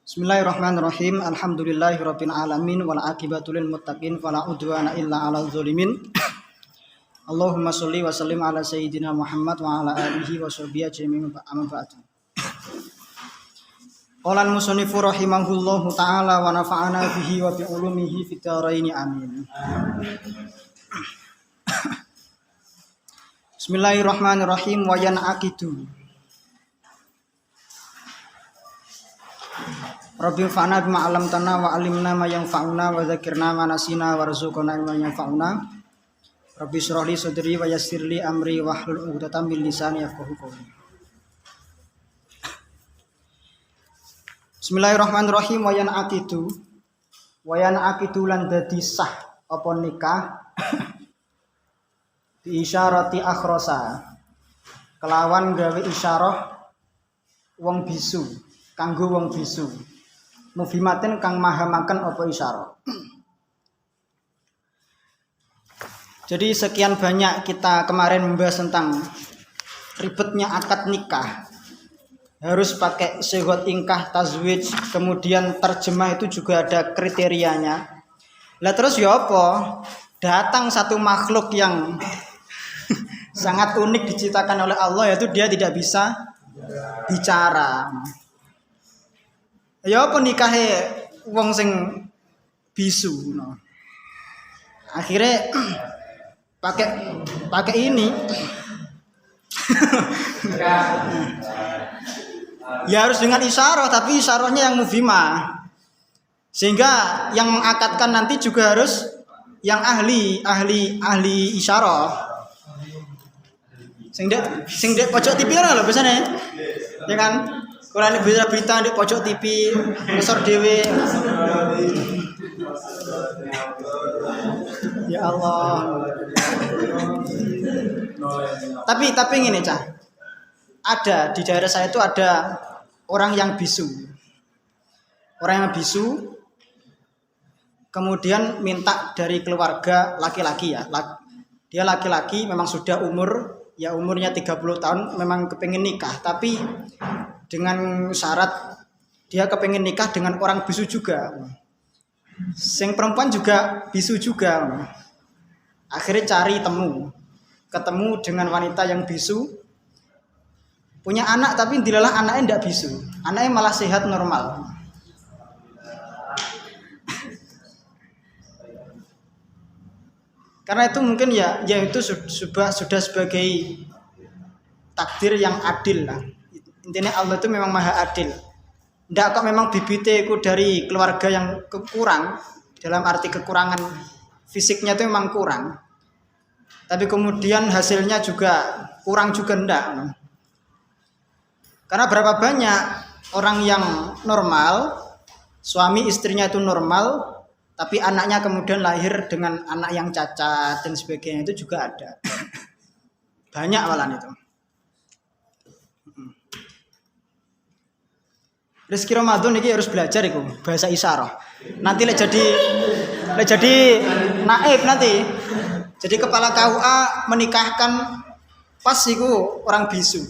Bismillahirrahmanirrahim. Alhamdulillahirabbil alamin wal aqibatu lil muttaqin fala udwana illa 'alal zalimin. Allahumma sholli wa sallim ala sayyidina Muhammad wa ala alihi wa sahbihi ajma'in amma ba'du. Qala al-musannifu rahimahullahu ta'ala wa nafa'ana bihi wa bi ulumihi fid dharain amin. Bismillahirrahmanirrahim wa yan'aqidu Rabbi fa'na bima 'allamtana wa 'allimna ma yanfa'una wa dzakirna ma nasina warzuqna ma yanfa'una. Rabbi shrah li sadri wa yassir li amri wahlul 'uqdatam min lisani yafqahu qawli. Bismillahirrahmanirrahim wa yan'aqidu lan dadi sah apa nikah bi isyarati akhrasa kelawan gawe isyarah wong bisu kanggo wong bisu mufimatin kang mahamaken apa isyarah. Jadi sekian banyak kita kemarin membahas tentang ribetnya akad nikah. Harus pakai sighah ingkah tazwij, kemudian terjemah itu juga ada kriterianya. Lah terus ya apa? Datang satu makhluk yang sangat unik diciptakan oleh Allah, yaitu dia tidak bisa bicara. Ya apa nikahe wong sing bisu no. Akhirnya pakai ini. Ya harus dengan isyarah, tapi isyarahnya yang mufhimah. Sehingga yang mengakadkan nanti juga harus yang ahli isyarah. Sing dek pojok TV ora lho biasane. Ya kan? Kalau ini berita di pojok TV, besar dewe. Ya Allah. Tapi gini cah, ada di daerah saya itu ada orang yang bisu. Orang yang bisu, kemudian minta dari keluarga laki-laki ya. Dia laki-laki memang sudah umurnya 30 tahun, memang kepingin nikah, tapi dengan syarat dia kepingin nikah dengan orang bisu juga. Sing perempuan juga bisu juga. Akhirnya ketemu dengan wanita yang bisu, punya anak tapi dilalah anaknya tidak bisu, anaknya malah sehat normal. Karena itu mungkin ya itu sudah sebagai takdir yang adil lah. Intinya Allah itu memang maha adil. Tidak kok memang bibitnya itu dari keluarga yang kurang, dalam arti kekurangan fisiknya itu memang kurang. Tapi kemudian hasilnya juga kurang juga enggak. Karena berapa banyak orang yang normal, suami istrinya itu normal, tapi anaknya kemudian lahir dengan anak yang cacat dan sebagainya, itu juga ada. Banyak malah itu. Rezeki Ramadan ini harus belajar itu bahasa isyarah. Nanti lek jadi naib nanti. Jadi kepala KUA menikahkan pas itu orang bisu.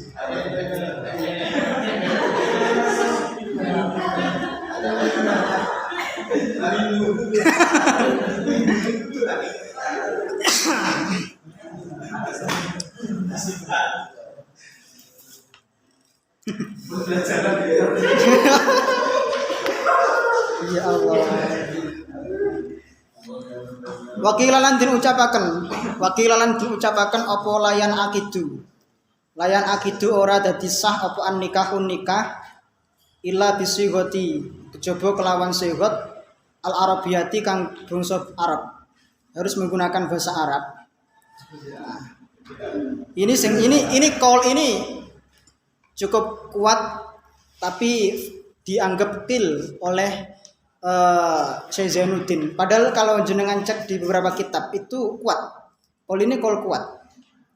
Ya Allah. Wakilalan diucapaken apa layan akidu. Layan akidu ora dadi sah apa an nikahun nikah illa bisighati, kejaba kelawan sighat al arabiyati kang bangsa Arab. Harus menggunakan bahasa Arab. Ini call ini cukup kuat, tapi dianggap til oleh Syekh Zainuddin. Padahal kalau jenengan cek di beberapa kitab itu kuat. Call ini call kuat.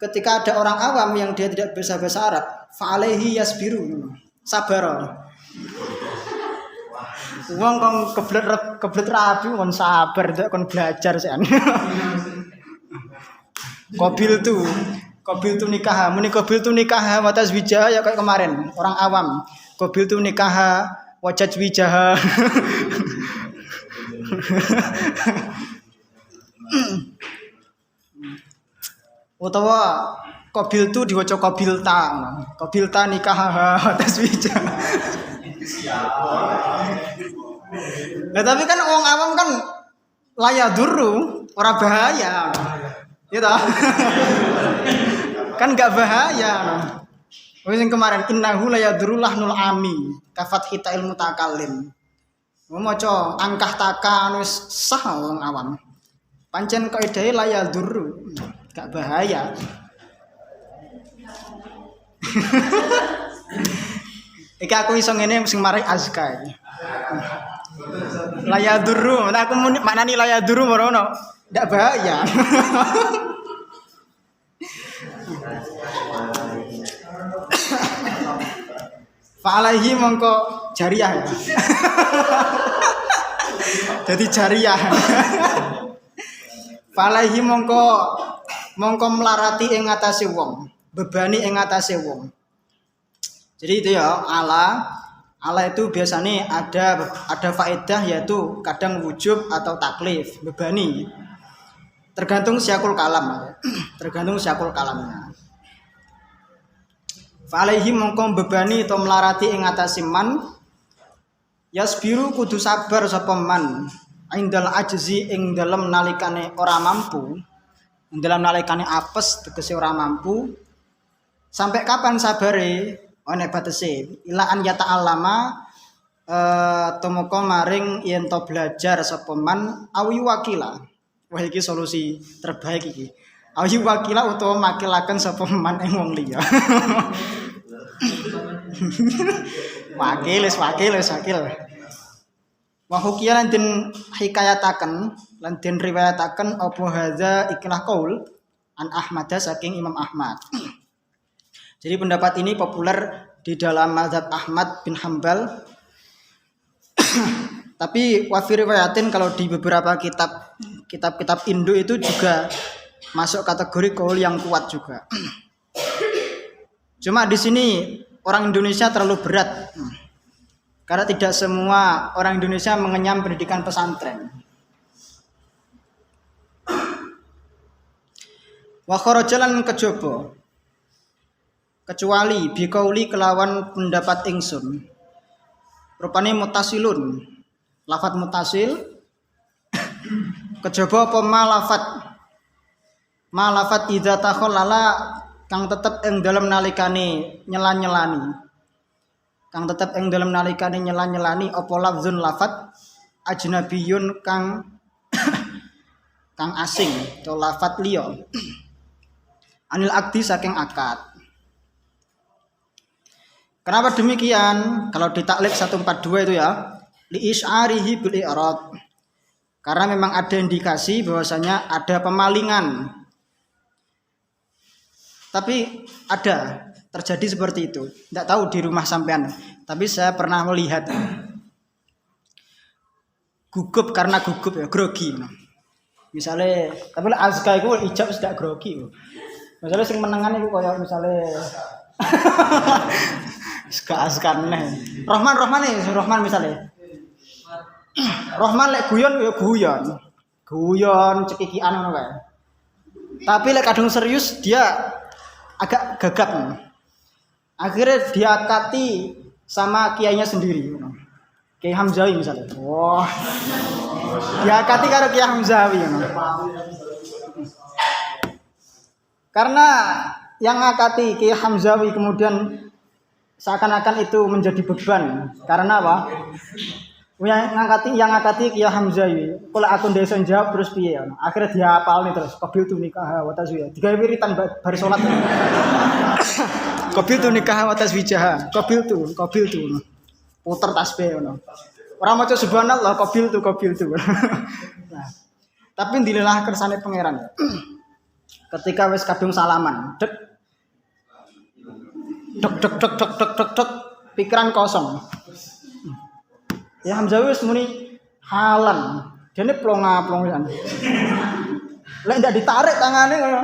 Ketika ada orang awam yang dia tidak bisa bahasa Arab, fa'alaihi yasbiru, sabar. Wong kong keblet rabi kon sabar kon belajar sean. Qabil tu nikah, muni qabil tu nikah wa tazwija ya kayak kemarin orang awam. Qabil tu nikah wajaj wijaha. Utawa qabil tu diwaca qabilta. Qabilta nikah taswija. Nah, tapi kan wong awam kan layadurru, ora bahaya. Gitu. Kan enggak bahaya. Wis sing kemarin innahu layadurru lahnul ami kafat hita ilmu takallim. Maca angkah taka anu sah wong awam. Pancen kaidahe layadurru, enggak bahaya. Iki aku iso ngene sing marai azka iki. Layadurru, nek aku maknani layadurru merono, ndak bahaya. Fa'alaihi mongko jariah. Jadi jariah. Fa'alaihi mongko melarati ing ngatasé wong, bebani ing ngatasé wong. Jadi itu ya ala itu biasanya ada faedah yaitu kadang wujub atau taklif, bebani. Tergantung syakul kalam. Tergantung syakul kalamnya. Fa'alaihi mongko bebani atau melarati ing atase man yasbiru kudu sabar sapa man indal ajzi ing dalem nalikane ora mampu, ing dalem nalikane apes tegese ora mampu. Sampai kapan sabare? Ana batese ila an yata'allama tomoko maring yen to belajar sapa man awi wakila. Wah iki solusi terbaik iki. Awi wakila utawa makilaken sapa man ing wong liya. Wakil. Wa hukiya lan den hikayataken lan den riwayataken apa hadza ikilah qaul an Ahmad saking Imam Ahmad. Jadi pendapat ini populer di dalam mazhab Ahmad bin Hambal. Tapi wafi riwayatin kalau di beberapa kitab Indo itu juga masuk kategori qaul yang kuat juga. Cuma di sini orang Indonesia terlalu berat. Karena tidak semua orang Indonesia mengenyam pendidikan pesantren. Wa kharajalan kejaba kecuali biqauli kelawan pendapat ingsun. Rupane mutasilun. Lafat mutasil kejaba apa malafat idza takhallala kang tetep ing dalem nalikane nyelan-nyelani. Kang tetep ing dalem nalikane nyelan-nyelani apa lafzun lafat ajnabiyun kang asing atau lafat liya. Anil akdi saking akad. Kenapa demikian? Kalau di taklif 142 itu ya, li isyarihi bil i'rab. Karena memang ada indikasi bahwasanya ada pemalingan. Tapi ada terjadi seperti itu. Tidak tahu di rumah sampean, tapi saya pernah melihat gugup karena gugup ya, grogi. Misalnya, tapi azka itu ijab sudah grogi. Misalnya sing menengan itu kayak misalnya azkan nih. Rohman misalnya. Rohman lek guyon ya guyon cekikian ngono kae. Tapi lek kadung serius dia agak gagap. Akhirnya diakati sama kiainya sendiri. Kiai Hamzawi misalnya. Wah. Diakati karo Kiai Hamzawi. Karena yang ngakati Kiai Hamzawi kemudian seakan-akan itu menjadi beban. Karena apa? Yang ngakati Kiai Hamzawi. Kalau aku ndek iso jawab terus piye? Akhirnya dia hafal nih terus. Qabil tu nikah wa tazwija. Digawe wiritan bar salat. Qabil tu nikah wa tazwija. Qabil tu. Puter tasbih ngono. Ora maca subhanallah qabil tu. Nah, tapi ndilelah kersane pangeran. Ketika wis kadung salaman, dek pikiran kosong. Ya Hamzawi wis muni halan. Dene plong-plongan. Lek ndak ditarik tangane ngono.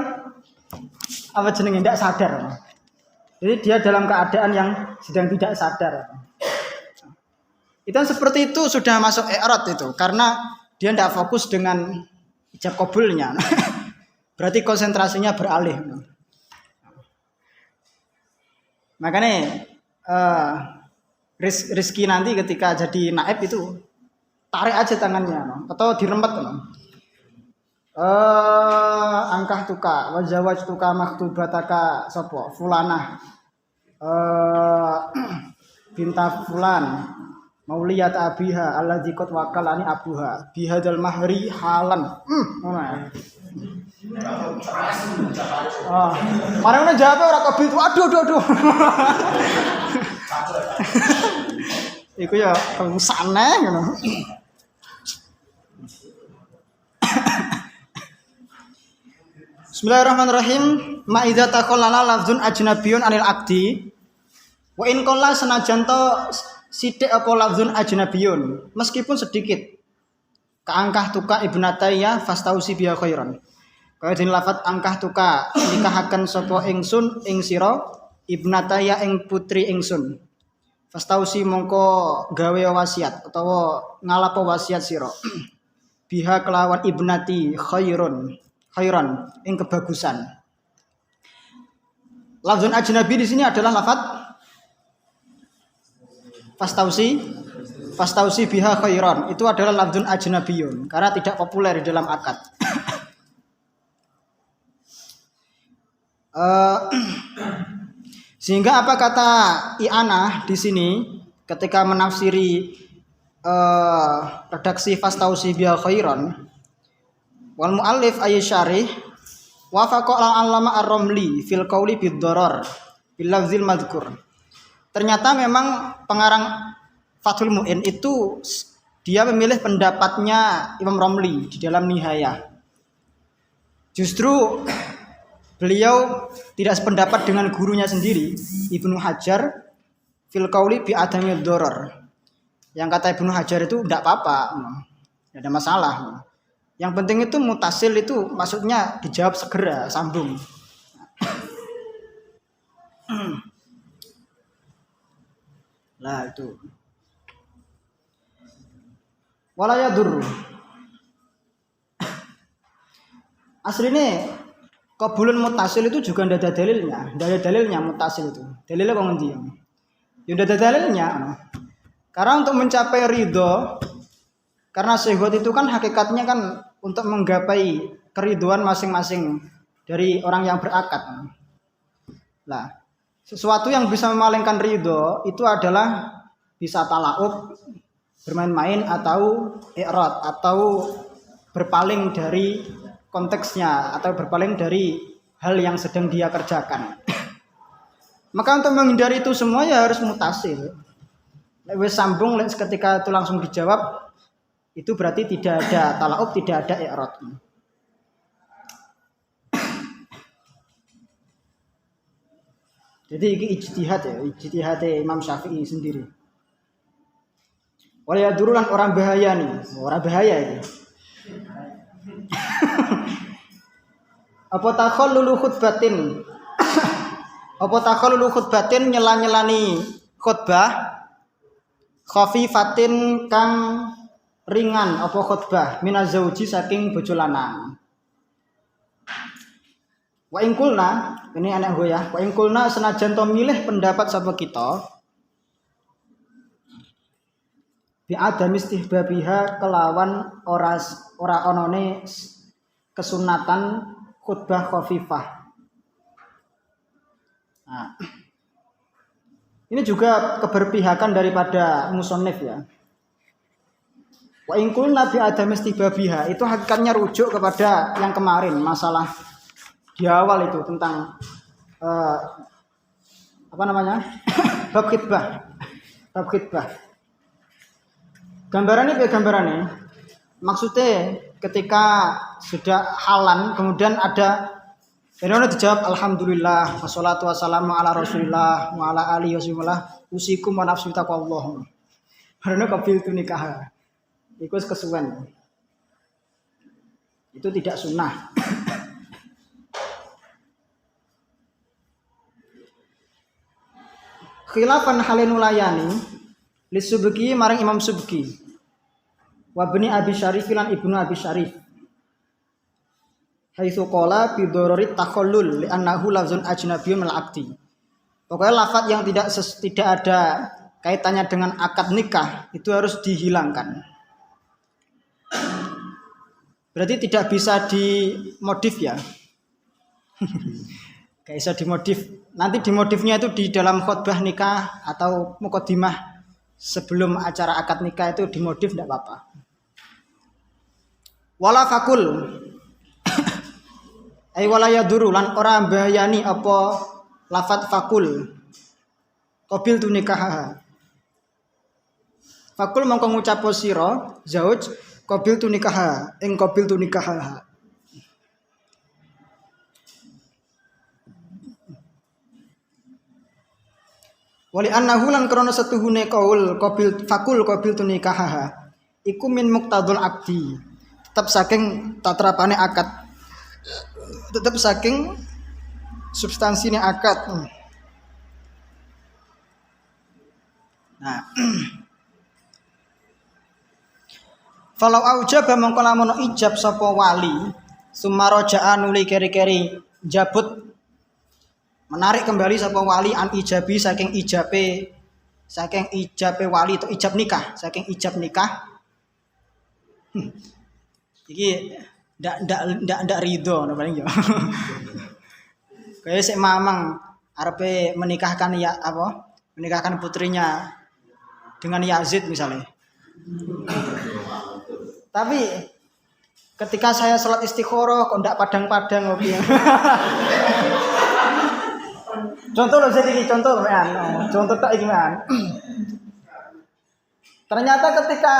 Apa jenenge ndak sadar. Jadi dia dalam keadaan yang sedang tidak sadar. Itu seperti itu sudah masuk i'rad itu karena dia tidak fokus dengan ijab qabulnya. Berarti konsentrasinya beralih. Makanya Rizky nanti ketika jadi naib itu tarik aja tangannya atau dirempet. Angkah tuka wajawaj tuka maktubataka sopo fulanah binta fulan mauliyat abiha alladzi qad wakalani abuha bihadzal mahri halan. Mari ngono jawab ora kok bintu. Aduh. Iku ya kemusane ngono. Bismillahirrahmanirrahim. Ma'idza taqallala lafzun ajnabiyyun anil aqdi wa in qalla senajan to sithik apa lafzun ajnabiyyun meskipun sedikit kaangkah tuka ibnataya fastausi biha khairan kaya den lafat angkah tuka nikahaken sapa ingsun ing sira ibnataya ing putri ingsun fastausi mongko gawe wasiat utawa ngalapo wasiat sira biha kelawan ibnati khairan ing kebagusan. Lafzun ajnabi di sini adalah lafaz fastausi biha khairan. Itu adalah lafzun ajnabiyun karena tidak populer di dalam akad. Sehingga apa kata I'anah di sini ketika menafsiri redaksi fastausi biha khairan wal muallif aysyarih wafaqa al-allama ar-ramli fil qauli bid-darar bil lafzil madhkur. Ternyata memang pengarang Fathul Mu'in itu dia memilih pendapatnya Imam Ramli di dalam Nihayah. Justru beliau tidak sependapat dengan gurunya sendiri Ibnu Hajar fil qauli bi adamid darar. Yang kata Ibnu Hajar itu tidak apa-apa, tidak ada masalah. Yang penting itu mutasil itu maksudnya dijawab segera, sambung. Lah itu. Walayadur. Aslinya qabulun mutasil itu juga tidak ada dalilnya. Tidak ada dalilnya mutasil itu. Dalilnya kok ngendi? Ya tidak ada dalilnya. Karena untuk mencapai ridho, karena syahwat itu kan hakikatnya kan untuk menggapai keriduan masing-masing dari orang yang berakad. Nah, sesuatu yang bisa memalingkan ridho itu adalah bisa talaub, bermain-main atau i'rad atau berpaling dari konteksnya atau berpaling dari hal yang sedang dia kerjakan. Maka untuk menghindari itu semua ya harus mutasil. Wes sambung ketika itu langsung dijawab itu berarti tidak ada talaub, tidak ada i'rad. Jadi ini ijtihad Imam Syafi'i sendiri. Wala yadurulan orang bahaya nih, orang bahaya ini. Apa takhallulu khutbatin? Apa takhallulu khutbatin nyela-nyelani khutbah khafifatin kang ringan apa khutbah minazauji saking bojo lanang. Wa ingkulna ini anak gue ya. Wa ingkulna senajan to milih pendapat sapa kita bi adam istihbabiha kelawan ora onone kesunatan khutbah khafifah. Nah, ini juga keberpihakan daripada musannif ya. Wa ingkul nabi adam istihbabiha itu hakikatnya rujuk kepada yang kemarin masalah di awal itu tentang apa namanya bab khitbah. Gambarannya maksudnya ketika sudah halan kemudian ada ini dijawab alhamdulillah wassalatu wassalamu ala rasulillah wa ala alihi wasallam usikum wa nafsi taqwallah. Karena kabil tu nikah. Iku kesuwen. Itu tidak sunnah. Khilafan halinul layani Lisubki maring Imam Subki. Wa bani Abi Syarif lan Ibnu Abi Syarif. Haitsu qala bi dararit takhallul li annahu lafzun ajnabiyyun min al-aqdi. Pokoknya lafaz yang tidak ada kaitannya dengan akad nikah itu harus dihilangkan. Berarti tidak bisa dimodif ya. Gak bisa dimodif. Nanti dimodifnya itu di dalam khutbah nikah atau muqaddimah sebelum acara akad nikah itu dimodif tidak apa-apa. Wala fakul. Ai wala yaduru lan ora mbayani apa lafat fakul. Qabil tu nikah. Fakul mongko ngucap sira zauj qabil tu nikah ing qabil tu nikah. Wali annahu lan krana setuhune qaul qabil fakul qabil tu nikah iku min muqtadul aqdi. Tetap saking tatrapane akad. Tetap saking substansine akad. Nah. Falau aujaba mongko lamun ijab sapa wali sumaraja'a nuli keri-keri jabut menarik kembali sapa wali an ijabi saking ijabe wali atau ijab nikah saking ijab nikah. Iki ndak ridho paling yo. Kayak sik mamang arepe menikahkan menikahkan putrinya dengan Yazid misalnya. Tapi ketika saya sholat istikharah kok ndak padang-padang ngopi. Contoh loh jadi contoh tak iki man. Ternyata ketika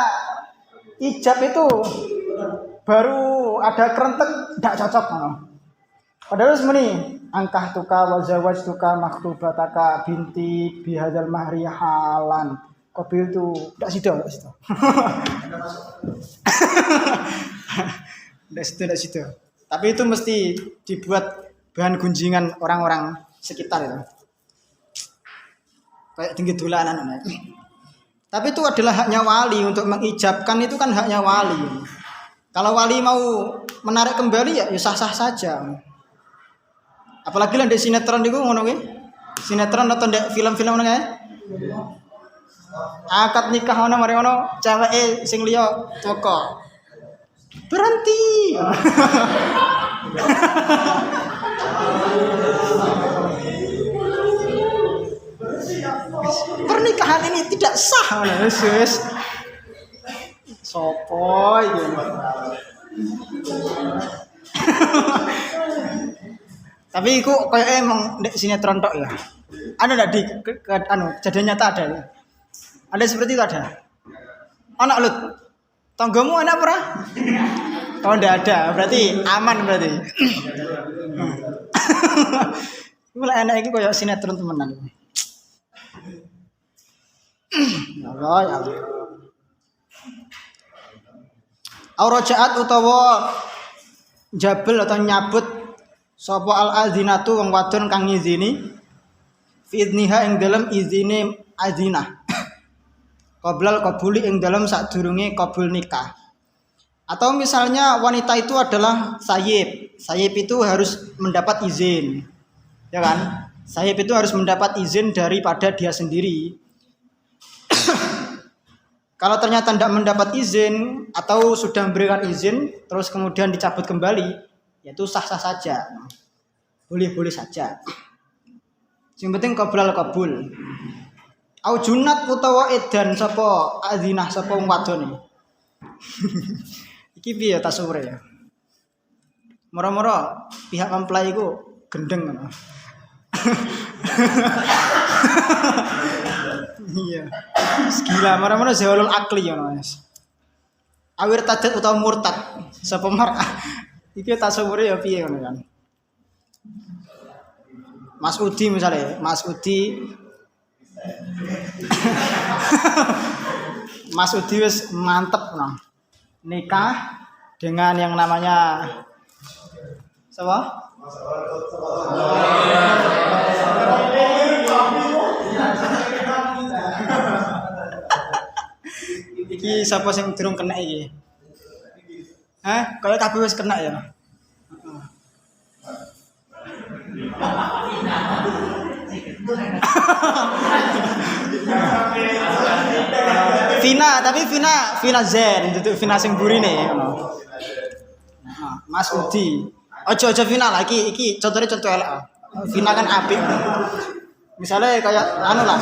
ijab itu baru ada kerentek ndak cocok Padahal semeni angkah tuka wa zawaj tuka maktubataka binti bihadzal mahri halan. Qabil tu ndak sido. Ndak sido. Tapi itu mesti dibuat bahan gunjingan orang-orang sekitar itu. Kayak tinggi dolanan. Tapi itu adalah haknya wali untuk mengijabkan, itu kan haknya wali. Kalau wali mau menarik kembali ya sah-sah saja. Apalagi lah di sinetron itu ngono nggih. Sinetron atau di film-film ngono nggih. Akad nikah ono mari ono ceweke sing liya toko. Berhenti. Pernikahan ini tidak sah. Yesus. Sopo iki. Tapi iku koyo emang ndek sinetron tok ya. Ada enggak di kejadian nyata ada ya? Ada seperti itu ada. Anak lu tanggamu anak apa? Oh enggak ada, berarti aman berarti. Mulai anak iki koyo sinetron temenan. Ya Allah, ya Allah. Aurajaat utawa jabel atau nyabut sapa al-azinatu wong wadon kang ngizini fi idniha ing dalem izine azinah. Qoblal qabuli ing dalem sadurunge qabul nikah. Atau misalnya wanita itu adalah sayyib. Sayyib itu harus mendapat izin. Ya kan? Sayyib itu harus mendapat izin daripada dia sendiri. Kalau ternyata tidak mendapat izin atau sudah memberikan izin terus kemudian dicabut kembali, yaitu sah-sah saja. Boleh-boleh saja. Yang penting qoblal qabul. Au junat utawa edan sapa azinah sapa wong wadon. Iki piye tasawure ya. Moro-moro pihak mempelai iku gendeng ngono. Iya. Gila moro-moro zawalul akli ngono, Mas. Awir tadat utawa murtad sapa mar'ah. Iki tasawure ya piye ngono kan. Mas Udi misalnya, Mas Udi wis mantep no. Nikah dengan yang namanya siapa? Iki sapa sing durung kena iki? Hah? Kaya kabeh wis kena ya. Vina Zen, itu Vina sing burine ngono. Mas Udi. Ojo Vina lah iki contohnya contoh elek. Vina kan apik. Misalnya kayak anu lah.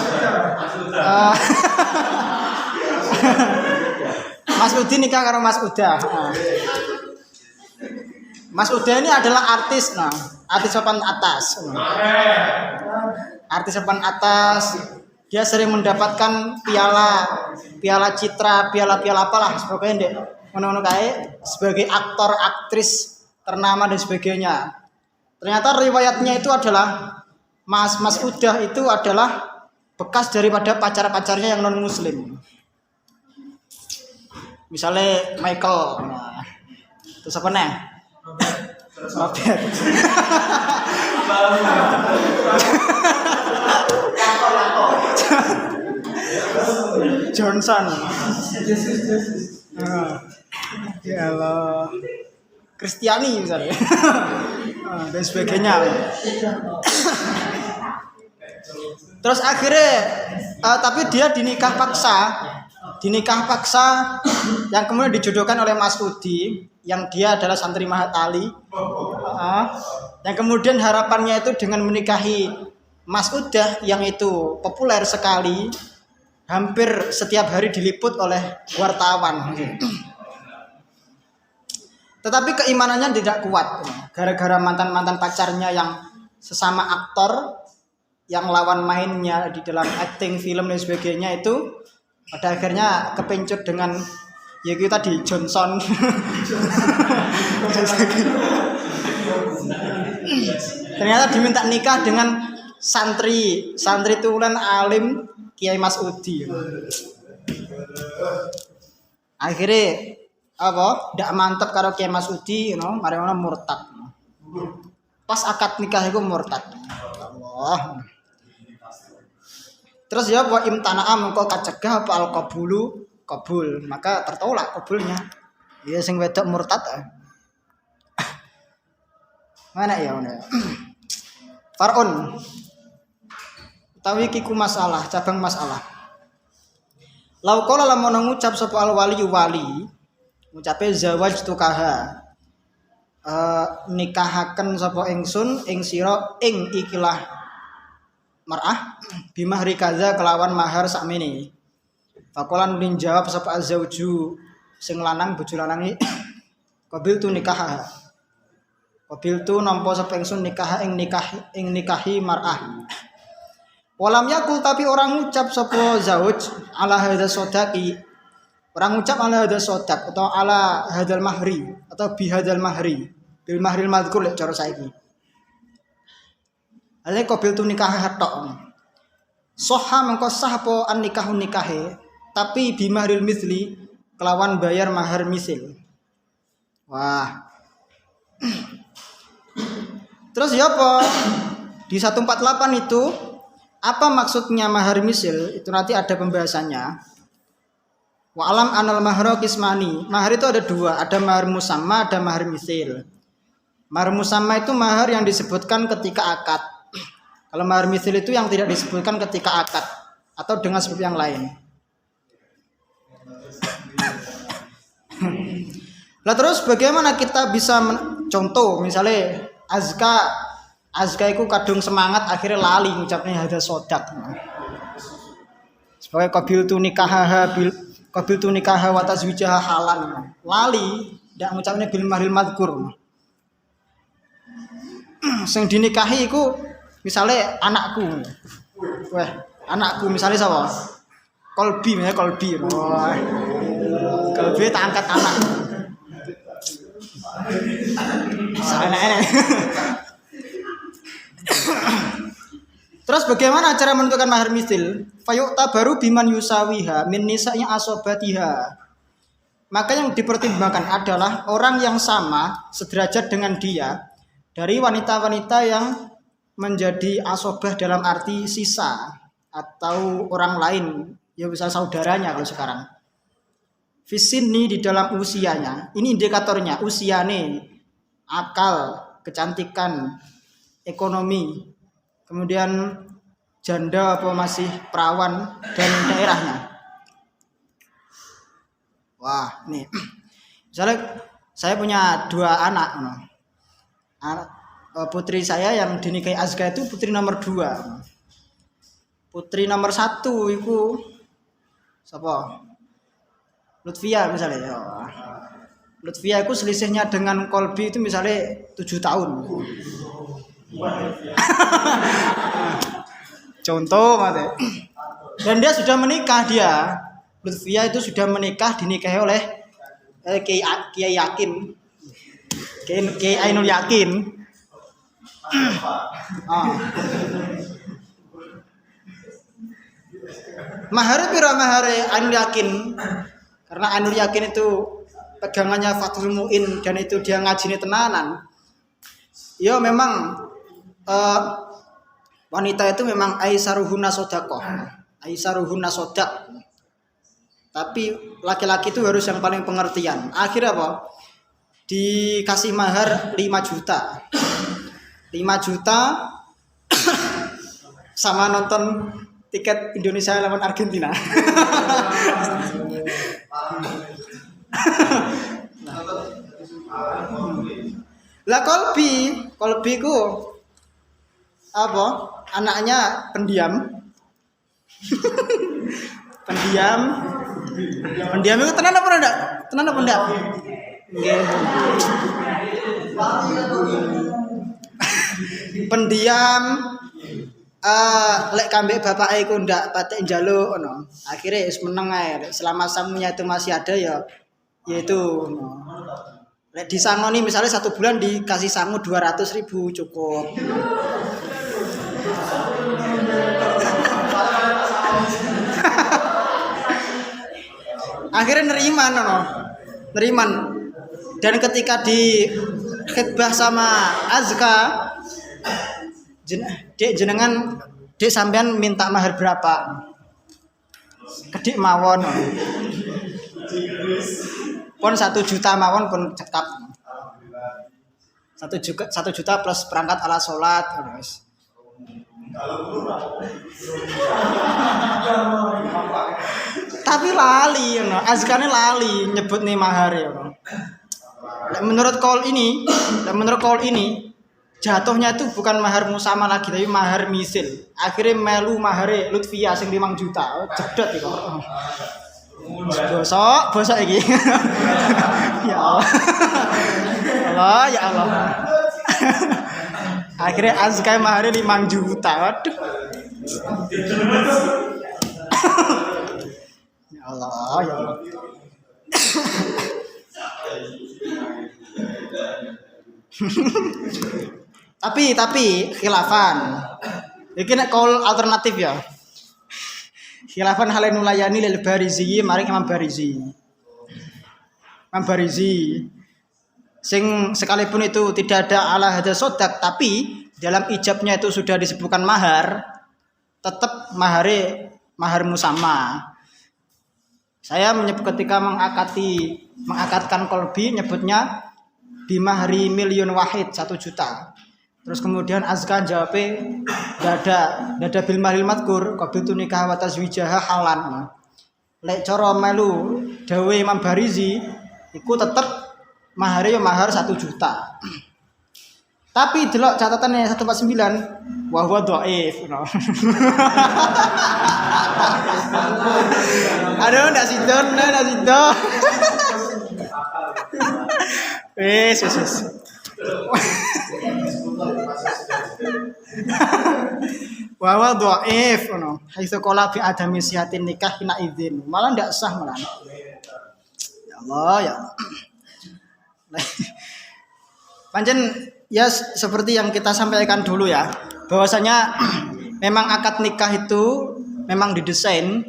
Mas Udi nikah karo Mas Uda. Mas Uda ini adalah artis, artis papan atas. Artis papan atas, dia sering mendapatkan piala citra, piala apalah sebagainya deh. Ngono-ngono kae sebagai aktor, aktris ternama dan sebagainya. Ternyata riwayatnya itu adalah Mas Uda itu adalah bekas daripada pacar-pacarnya yang non muslim. Misalnya Michael, terus apa nih? Robert. Johnson. Ya Allah. Kristiani misalnya. Dan sebagainya. Terus akhirnya tapi dia dinikah paksa yang kemudian dijodohkan oleh Mas Udi yang dia adalah santri Mahat Ali. Yang kemudian harapannya itu dengan menikahi Mas Udah yang itu populer sekali, hampir setiap hari diliput oleh wartawan. Tetapi keimanannya tidak kuat gara-gara mantan pacarnya yang sesama aktor, yang lawan mainnya di dalam acting film dan sebagainya itu pada akhirnya kepencut dengan ya itu tadi Johnson. Ternyata diminta nikah dengan santri tulen alim Kiai Mas Udi. Akhirnya apa? Ndak mantep karo Kiai Mas Udi, mari ngono murtad. Pas akad nikah iku murtad. Allah. Terus ya wa imtana'a mengko kacegah apa al-qabulu kabul, maka tertolak kabulnya. Ya sing wedok murtad. Mana ya mana? Far'un. Utawi kiku masalah, cabang masalah. Lau qala lamun ngucap sapa al-wali ngucape zawaj tukaha. Nikahaken sapa ingsun ing sira ing ikilah mar'ah bimahri kaza kelawan mahar sakmene. Fakolan nudin jawab sapa azauju sing lanang bojo lanang iki qabil tu nikah. Qabil tu nampa sapa ingsun nikah ing nikahi mar'ah. Walam yakul tapi orang ngucap sapa zauj ala hadza sodaqi. Orang ngucap ala hadza sodaq atau ala hadzal mahri atau bi hadzal mahri bil mahril madzkur lek cara saiki. Ale qabil tu nikah hatok. Soha mengko sah apa an nikahun nikahe tapi bimahril misli kelawan bayar mahar misil. Wah. Terus ya apa? Di 148 itu apa maksudnya mahar misil? Itu nanti ada pembahasannya. Wa alam anal mahra kismani. Mahar itu ada dua, ada mahar musamma, ada mahar misil. Mahar musamma itu mahar yang disebutkan ketika akad. Kalau mahar misil itu yang tidak disebutkan ketika akad atau dengan sebab yang lain. Lah terus bagaimana kita bisa contoh misalnya Azka itu kadung semangat akhirnya lali ngucapnya hadza sodak. Sebagai qabil tu nikaha wa tazwijaha halan. Lali ndak ngucapnya bil mahril madzkur. Sing dinikahi iku misalnya anakku. Wah, anakku misalnya siapa? Kolbi. Wah. Kolbi tak angkat anak. Sana. Terus bagaimana cara menentukan mahar misil? Fayu'ta baru biman yusawiha min nisa'nya asobatiha. Maka yang dipertimbangkan adalah orang yang sama sederajat dengan dia dari wanita-wanita yang menjadi asobah dalam arti sisa atau orang lain, ya bisa saudaranya kalau sekarang. Fisini di dalam usianya. Ini indikatornya, usia nih, akal, kecantikan, ekonomi, kemudian janda apa masih perawan dan daerahnya. Wah, nih. Misalnya saya punya 2 anak. Putri saya yang dinikahi Azka itu putri nomor 2. Putri nomor 1 itu siapa? Lutfia misalnya. Lutfia itu selisihnya dengan Kolbi itu misalnya 7 tahun. Contoh mate. Dan dia sudah menikah dia. Lutfia itu sudah menikah, dinikahi oleh Kiai Yakin. Kiai Ainul Yakin. Mahar pira mahar Ainul Yakin? Karena Ainul Yakin itu pegangannya Fathul Muin dan itu dia ngajine tenanan. Ya memang wanita itu memang aisaruhuna sodaqoh. Aisaruhuna sodak. Tapi laki-laki itu harus yang paling pengertian. Akhirnya apa? Dikasih mahar 5 juta. 5 juta sama nonton tiket Indonesia lawan Argentina. Lah Kolbi ku apa? Anaknya pendiam. Pendiam itu tenan apa enggak? Tenan apa enggak? Nggih. Pendiam lek kambek bapake iku ndak patek njaluk ngono. Akhire wis meneng ae. Selama samunya itu masih ada ya yaitu no. Lek disangoni misalnya 1 bulan dikasih sangu 200.000 cukup. Akhirnya neriman. Dan ketika di khidbah sama Azka, jenengan dek sampean minta mahar berapa? Kedik mawon. Pun 1 juta mawon pun cekap. 1 juta plus perangkat ala sholat, guys. Tapi lali, Azkane lali nyebut nih mahar ya. Menurut kaul ini jatuhnya itu bukan mahar musama lagi tapi mahar misil. Akhirnya melu mahare Lutfia sing 5 juta. Jedot iki kok. Bosok iki. Ya Allah. Ya Allah. Akhirnya Azka mahare 5 juta. Waduh. Ya Allah. Tapi khilafan. Iki nek kaul alternatif ya. Khilafan halain nulayani lil Barizi maring Imam Barizi. Sing sekalipun itu tidak ada ala hadza sodak tapi dalam ijabnya itu sudah disebutkan mahar, tetap mahar musamma. Saya menyebut ketika mengakatkan Kolbi nyebutnya bimahri miliun wahid 1 juta. Terus kemudian Azka jawabnya dada bil mahril madkur qabiltu nikah wa tazwijaha halan. Lek cara melu dawe Imam Barizi iku tetep mahar 1 juta. Tapi delok catatannya 149 wa huwa dhaif. Aduh ndak sidon. Wes. Wa huwa dhaif ngono. Haitsu qala bi adami sihatin nikah hina idzin. Malah ndak sah malah. Ya Allah ya. Pancen ya seperti yang kita sampaikan dulu ya, bahwasanya memang akad nikah itu memang didesain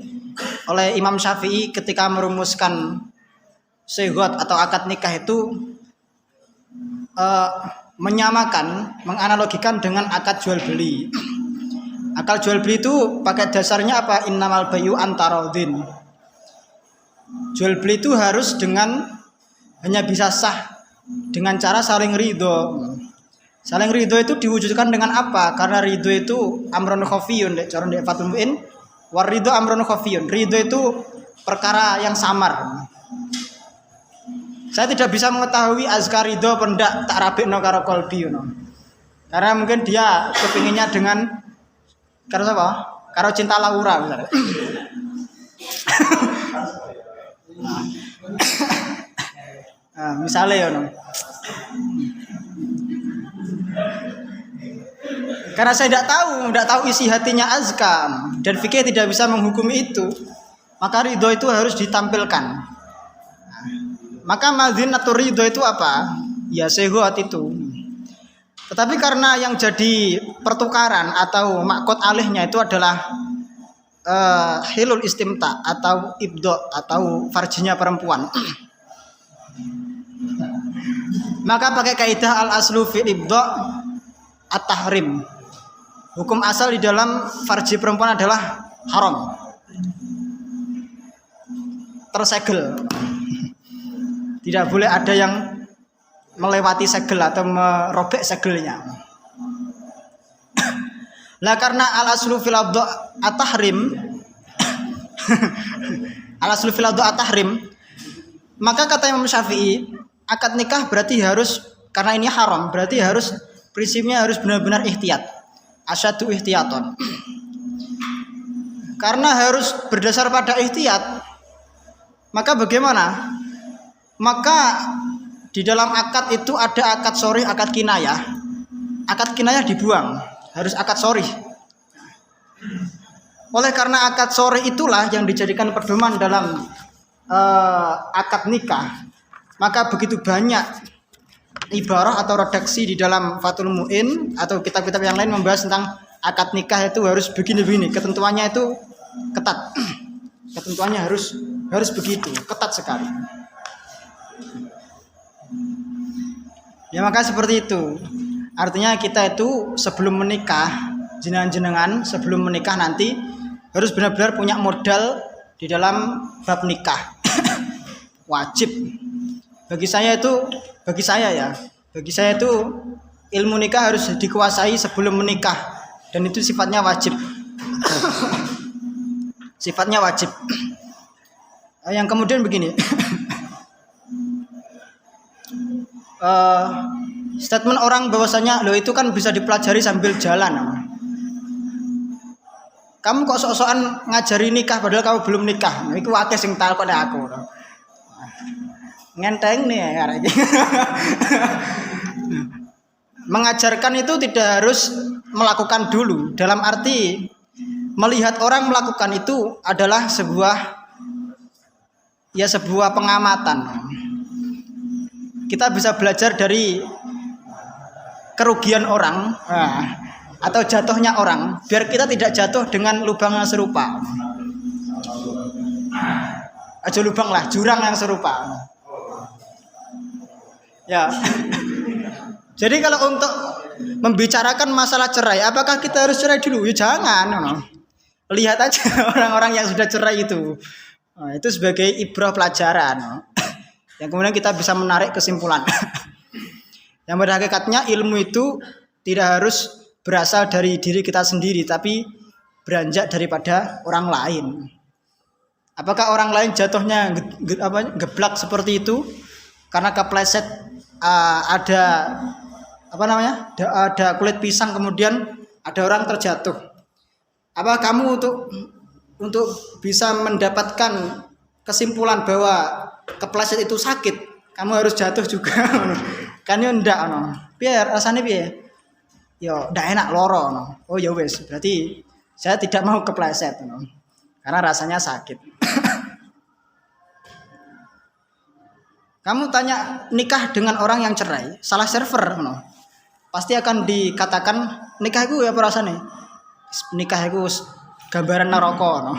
oleh Imam Syafi'i ketika merumuskan syighot atau akad nikah itu menganalogikan dengan akad jual beli. Akad jual beli itu pakai dasarnya apa? Innamal bayu antarodin. Jual beli itu harus hanya bisa sah dengan cara saling ridho. Saling ridho itu diwujudkan dengan apa? Karena ridho itu amrun khafiyun, cara di Fathul Mu'in, war ridho amrun khafiyun. Ridho itu perkara yang samar. Saya tidak bisa mengetahui azkar ridho apa ndak tak rabekno karo qalbi no. Karena mungkin dia kepinginnya dengan karo apa? Karo cinta Laura misalnya. Nah, misalnya ya no. Karena saya tidak tahu isi hatinya Azka dan fikih tidak bisa menghukumi itu, maka ridho itu harus ditampilkan. Maka madzinatu ridho itu apa? Ya sehat itu. Tetapi karena yang jadi pertukaran atau makkot alihnya itu adalah hilul istimta atau ibdo atau farjinya perempuan. Maka pakai kaidah al aslu fil ibdo at-tahrim. Hukum asal di dalam farji perempuan adalah haram. Tersegel. Tidak boleh ada yang melewati segel atau merobek segelnya. Nah karena al aslu fil abdu at-tahrim al aslu fil abdu at-tahrim, maka kata Imam Syafi'i, akad nikah berarti harus, karena ini haram, berarti harus prinsipnya harus benar-benar ihtiyat. Asyadu ihtiyaton. Karena harus berdasar pada ihtiyat, maka bagaimana? Maka di dalam akad itu ada akad sorih, akad kinayah. Akad kinayah dibuang, harus akad sorih. Oleh karena akad sorih itulah yang dijadikan pedoman dalam akad nikah, maka begitu banyak ibarah atau redaksi di dalam Fathul Mu'in atau kitab-kitab yang lain membahas tentang akad nikah itu harus begini-begini. Ketentuannya itu ketat. Ketentuannya harus begitu, ketat sekali. Ya maka seperti itu. Artinya kita itu sebelum menikah, jenengan-jenengan sebelum menikah nanti harus benar-benar punya modal di dalam bab nikah. Wajib. Bagi saya itu ilmu nikah harus dikuasai sebelum menikah dan itu sifatnya wajib. Sifatnya wajib. Yang kemudian begini. Statement orang bahwasanya lo itu kan bisa dipelajari sambil jalan. Kamu kok sok-sokan ngajari nikah padahal kamu belum nikah. Iku akeh sing takon aku. Ngenteng nih ya iki. Mengajarkan itu tidak harus melakukan dulu. Dalam arti melihat orang melakukan itu adalah sebuah pengamatan. Kita bisa belajar dari kerugian orang atau jatuhnya orang, biar kita tidak jatuh dengan lubang yang serupa. Aja lubang lah, jurang yang serupa. Ya. Jadi kalau untuk membicarakan masalah cerai, apakah kita harus cerai dulu? Ya jangan. Lihat aja orang-orang yang sudah cerai itu. Itu sebagai ibrah pelajaran. Yang kemudian kita bisa menarik kesimpulan. Yang pada hakikatnya ilmu itu tidak harus berasal dari diri kita sendiri, tapi beranjak daripada orang lain. Apakah orang lain jatuhnya geblak seperti itu karena kepleset ada kulit pisang kemudian ada orang terjatuh? Apa kamu untuk bisa mendapatkan kesimpulan bahwa kepleset itu sakit, kamu harus jatuh juga? Kan yo ndak biar rasanya piye? Yo ndak enak loro Oh ya wes, berarti saya tidak mau kepleset karena rasanya sakit. Kamu tanya nikah dengan orang yang cerai, salah server pasti akan dikatakan nikah itu ya apa rasane? Nikah itu gambaran neraka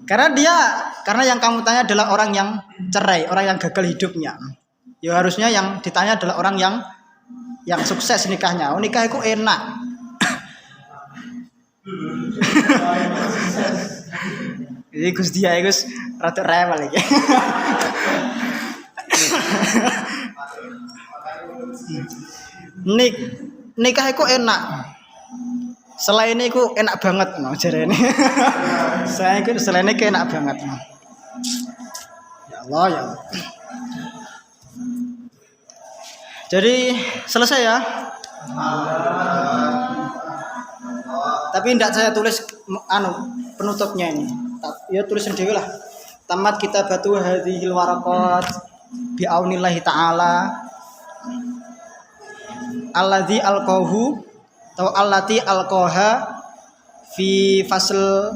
Karena yang kamu tanya adalah orang yang cerai, orang yang gagal hidupnya. Ya harusnya yang ditanya adalah orang yang sukses nikahnya. Nikah itu enak. Jadi Gus dia Gus rada rewel iki. Nikah itu enak. Selain itu enak banget no jarene. Selain itu enak banget. No. Ya Allah ya Allah. Jadi selesai ya. Tapi tidak saya tulis penutupnya ini. Ya tulis sendiri lah. Tamat kitabatu hadhil waraqat bi aunillahi taala. Alladzi alqahu atau allati alqaha fi fasl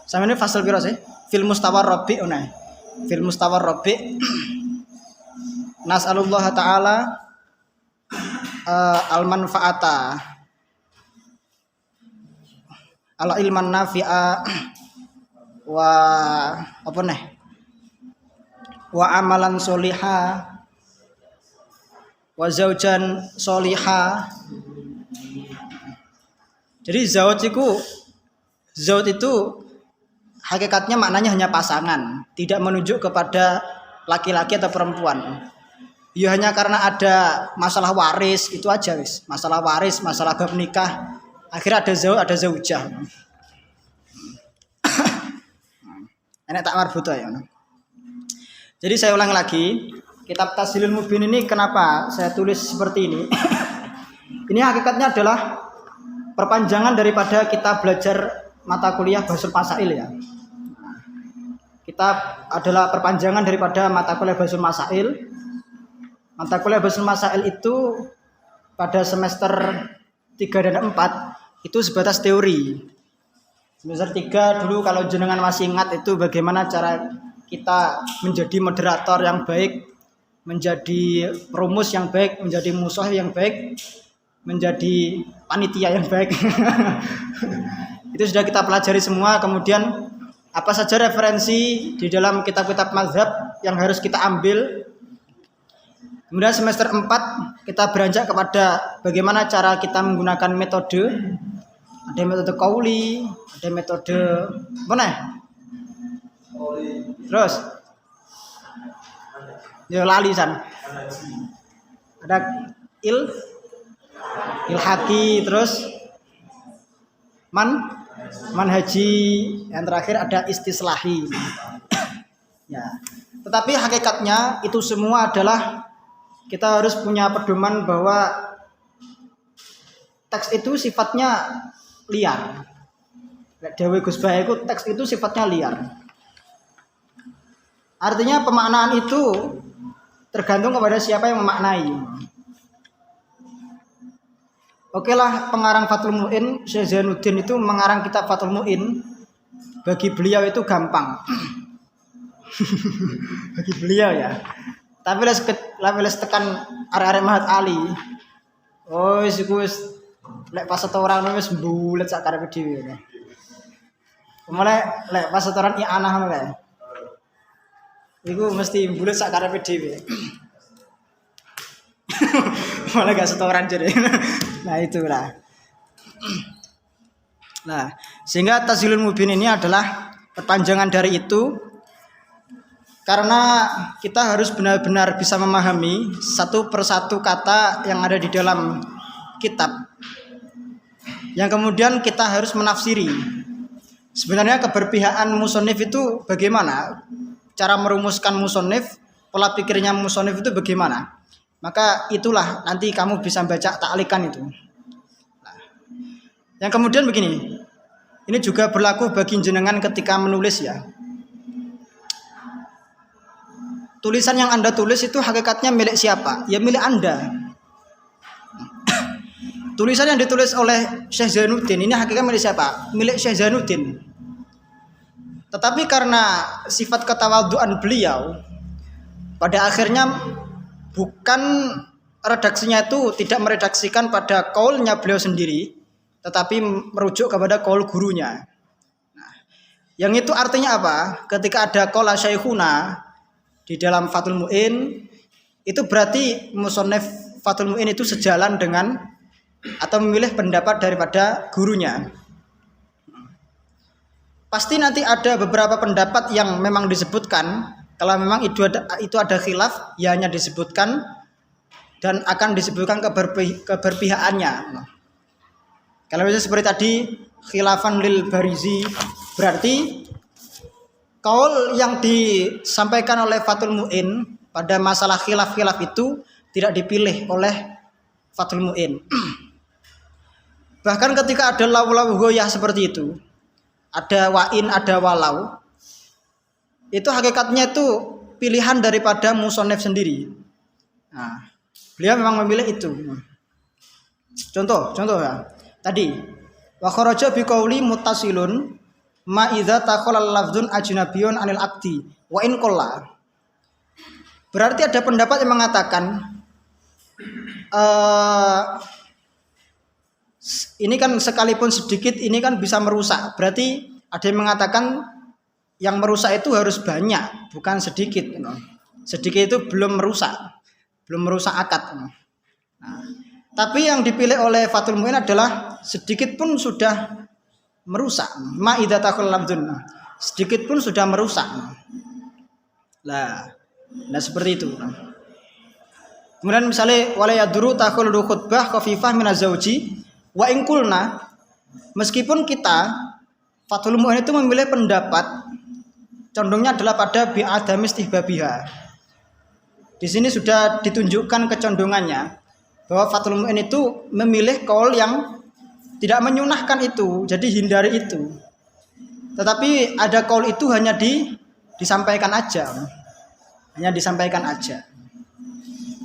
sama ini fasl piro sih? Fil mustawar rabi unai. Fil mustawar rabi. Nas'alullah taala al manfaata ala ilman nafi'a wa apa nih? Wa amalan solihah wa zaujan solihah. Jadi zaud itu hakikatnya maknanya hanya pasangan, tidak menunjuk kepada laki-laki atau perempuan. Ya hanya karena ada masalah waris itu aja wis. Masalah waris, masalah bab nikah, akhirnya ada zaud, ada zaujah. Enak tak marbuta ya. Jadi saya ulang lagi, kitab Tashilul Mubin ini kenapa saya tulis seperti ini? Ini hakikatnya adalah perpanjangan daripada kita belajar mata kuliah Bahsul Masail ya. Kitab adalah perpanjangan daripada mata kuliah Bahsul Masail. Mata kuliah Bahsul Masail itu pada semester 3 dan 4 itu sebatas teori. Semester 3 dulu kalau jenengan masih ingat itu bagaimana cara kita menjadi moderator yang baik, menjadi perumus yang baik, menjadi musuh yang baik, menjadi panitia yang baik. Itu sudah kita pelajari semua. Kemudian apa saja referensi di dalam kitab-kitab mazhab yang harus kita ambil. Kemudian semester 4 kita beranjak kepada bagaimana cara kita menggunakan metode. Ada metode qauli, ada metode mana? Terus ya lali san. Ada ilhaqi, terus manhaji, yang terakhir ada istislahi. Ya. Tetapi hakikatnya itu semua adalah kita harus punya pedoman bahwa teks itu sifatnya liar. Dewi Gus Bae itu teks itu sifatnya liar. Artinya pemaknaan itu tergantung kepada siapa yang memaknai. Oke lah, pengarang Fathul Mu'in Syekh Zainuddin itu mengarang kitab Fathul Mu'in. Bagi beliau itu gampang. Bagi beliau ya. Tapi les tekan arek-arek Mahat Ali. Oh, wis lek pas setoran wis mbulet sak karepe dhewe. Mulai lek pas setoran i'anah ngono kae. Iku mesti mbulet sak karepe dhewe. Malah gak setoran jadi. Nah itulah. Nah sehingga Tashilul Mubin ini adalah perpanjangan dari itu. Karena kita harus benar-benar bisa memahami satu persatu kata yang ada di dalam kitab. Yang kemudian kita harus menafsiri. Sebenarnya keberpihakan musonif itu bagaimana? Cara merumuskan musonif, pola pikirnya musonif itu bagaimana? Maka itulah nanti kamu bisa baca ta'liqan itu. Nah, yang kemudian begini, ini juga berlaku bagi jenengan ketika menulis ya. Tulisan yang Anda tulis itu hakikatnya milik siapa? Ya milik Anda. Tulisan yang ditulis oleh Syekh Zainuddin ini hakikatnya milik siapa? Milik Syekh Zainuddin. Tetapi karena sifat ketawaduan beliau, pada akhirnya bukan redaksinya itu tidak meredaksikan pada qaulnya beliau sendiri, tetapi merujuk kepada qaul gurunya. Nah, yang itu artinya apa? Ketika ada qaula syaikhuna di dalam Fathul Mu'in, itu berarti musannif Fathul Mu'in itu sejalan dengan atau memilih pendapat daripada gurunya. pasti nanti ada beberapa pendapat yang memang disebutkan. Kalau memang itu ada khilaf, ya hanya disebutkan dan akan disebutkan keberpihakannya. Kalau misalnya seperti tadi khilafan lil barizi, berarti kaul yang disampaikan oleh Fathul Mu'in pada masalah khilaf-khilaf itu tidak dipilih oleh Fathul Mu'in. Bahkan ketika ada law-law goyah seperti itu, ada wa'in, ada walau, itu hakikatnya itu pilihan daripada musonef sendiri. Nah, beliau memang memilih itu. Contoh ya. Tadi wa kharaja bi qauli muttasilun ma idza taqallal lafdzun ajnabiyyun anil aqdi wa in qalla. Berarti ada pendapat yang mengatakan ini kan sekalipun sedikit ini kan bisa merusak. Berarti ada yang mengatakan yang merusak itu harus banyak, bukan sedikit. Sedikit itu belum merusak akad. Nah, tapi yang dipilih oleh Fathul Mu'in adalah sedikit pun sudah merusak. Ma idza taqallal lafdzun. Sedikit pun sudah merusak. Nah seperti itu. Kemudian misalnya wala yaduru takhullu khutbah khafifah min az-zauji wa in qulna, meskipun kita Fathul Mu'in itu memilih pendapat condongnya adalah pada bi'adami istihbabiha. Di sini sudah ditunjukkan kecondongannya bahwa Fathul Mu'in itu memilih kaul yang tidak menyunahkan itu, jadi hindari itu. Tetapi ada kaul itu hanya disampaikan aja. Hanya disampaikan aja.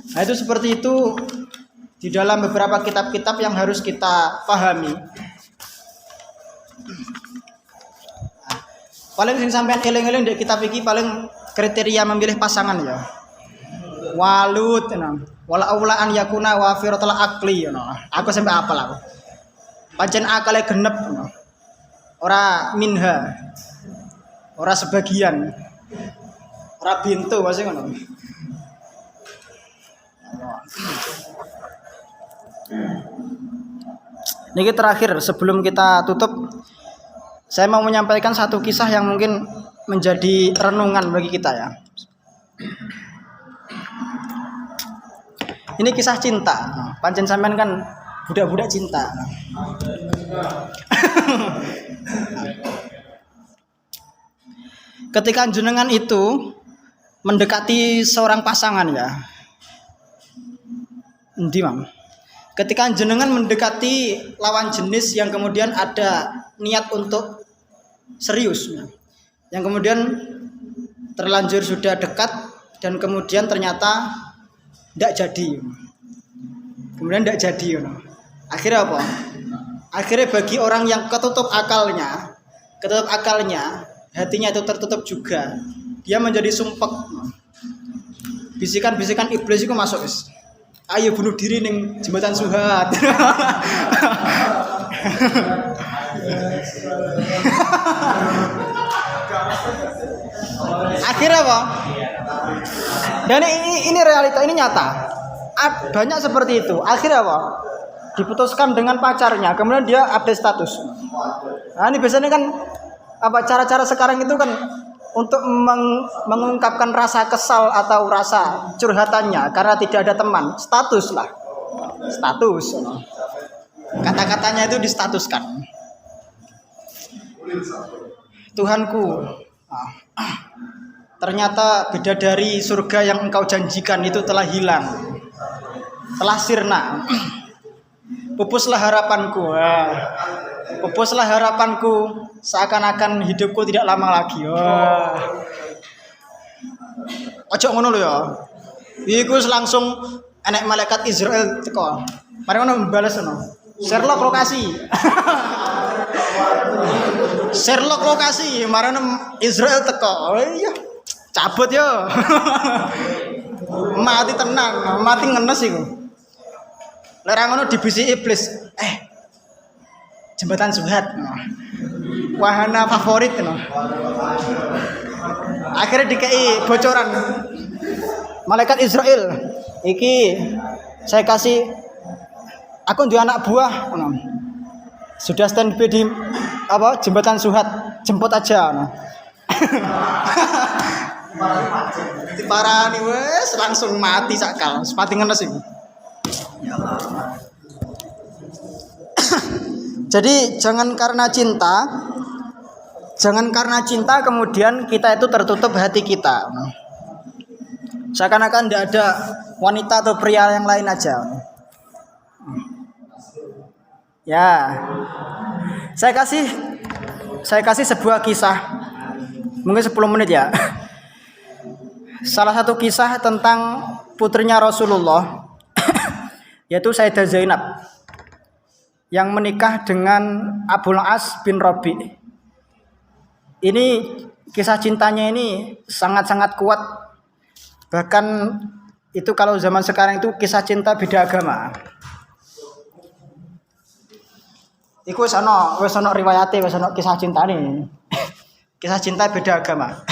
Nah, itu seperti itu di dalam beberapa kitab-kitab yang harus kita pahami. Paling sing sampean eling-eling di kitab iki paling kriteria memilih pasangan ya. Walut wala aula an yakuna wafiratul aqli Aku sampai apal aku. Pancen akale genep ora minha. Ora sebagian. Ora bintu masih ngono. Niki terakhir sebelum kita tutup, saya mau menyampaikan satu kisah yang mungkin menjadi renungan bagi kita ya. Ini kisah cinta. Pancen sampean kan budak-budak cinta. Ketika jenengan itu mendekati seorang pasangan ya. Endi, Mam? Ketika jenengan mendekati lawan jenis yang kemudian ada niat untuk serius, yang kemudian terlanjur sudah dekat dan kemudian ternyata tidak jadi, kemudian tidak jadi, akhirnya apa? Akhirnya bagi orang yang ketutup akalnya, hatinya itu tertutup juga, dia menjadi sumpek. Bisikan-bisikan iblis itu masuk, ayo bunuh diri ning jembatan Suhat. Akhirnya apa? Dan ini realita, ini nyata. Banyak seperti itu. Akhirnya apa? Diputuskan dengan pacarnya, kemudian dia update status. Nah, ini biasanya kan apa cara-cara sekarang itu kan untuk mengungkapkan rasa kesal atau rasa curhatannya karena tidak ada teman, status lah, status, kata-katanya itu distatuskan. Tuhanku, ternyata bidadari surga yang engkau janjikan itu telah hilang, telah sirna. Pupuslah harapanku, pupuslah harapanku, seakan-akan hidupku tidak lama lagi. Ojo ngono lho ya. Iku langsung enek malaikat Israel teko. Mari ngono bales ngono. Sherlock lokasi. Sherlock lokasi, mari ngono Israel teko. Oh iya. Cabut yo. Mati tenang, mati ngenes iku. Lara ngono dibisi iblis. Jembatan Suhat. Wahana favorit Akhirnya dikei bocoran malaikat Israel, iki saya kasih, aku dua anak buah sudah standby di jembatan Suhat, jemput aja no. Diparani wes langsung mati sakal, mati ngenes iku. Jadi jangan karena cinta kemudian kita itu tertutup hati kita. Seakan-akan tidak ada wanita atau pria yang lain aja. Ya, saya kasih sebuah kisah, mungkin 10 menit ya. Salah satu kisah tentang putrinya Rasulullah, yaitu Sayyidah Zainab, yang menikah dengan Abul As bin Rabi. Ini kisah cintanya ini sangat-sangat kuat. Bahkan itu kalau zaman sekarang itu kisah cinta beda agama. Iku wis ana riwayate, wis ana kisah cintane. Kisah cinta beda agama.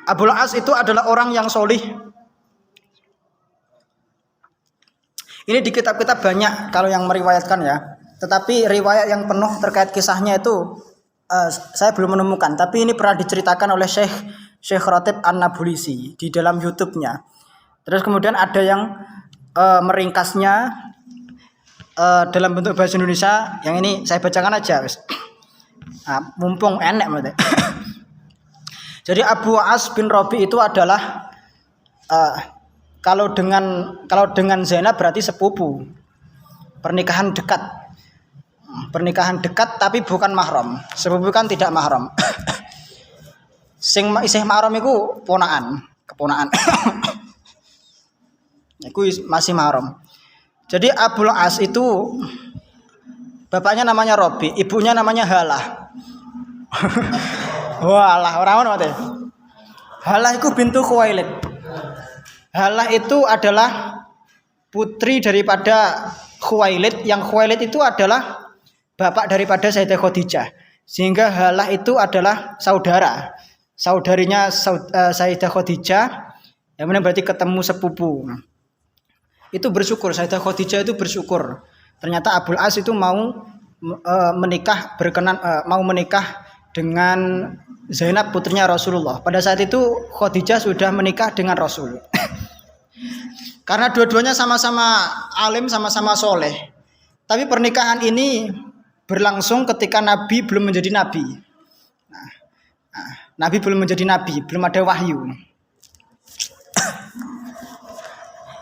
Abul As itu adalah orang yang solih. Ini di kitab-kitab banyak kalau yang meriwayatkan ya. Tetapi riwayat yang penuh terkait kisahnya itu saya belum menemukan. Tapi ini pernah diceritakan oleh Syekh Ratib An-Nabulsi di dalam YouTube-nya. Terus kemudian ada yang meringkasnya dalam bentuk bahasa Indonesia. Yang ini saya bacakan aja. Mumpung enak maksudnya. Jadi Abu As bin Rabi itu adalah kalau dengan Zainab berarti sepupu. Pernikahan dekat tapi bukan mahram. Sepupu kan tidak mahram. Sing isih mahram iku keponakan. Iku masih mahram. Jadi Abul As itu bapaknya namanya Robi, ibunya namanya Halah. Walah, orang ono teh. Halah iku bintu Khuwailid. Halah itu adalah putri daripada Khuwailid, yang Khuwailid itu adalah bapak daripada Sayyidah Khadijah. Sehingga Halah itu adalah saudarinya Sayyidah Khadijah, yang mana berarti ketemu sepupu. Itu bersyukur, Sayyidah Khadijah itu bersyukur. Ternyata Abul As itu mau menikah dengan Zainab putrinya Rasulullah. Pada saat itu Khadijah sudah menikah dengan Rasul. Karena dua-duanya sama-sama alim, sama-sama soleh. Tapi pernikahan ini berlangsung ketika Nabi belum menjadi Nabi. Nabi belum menjadi Nabi, belum ada wahyu.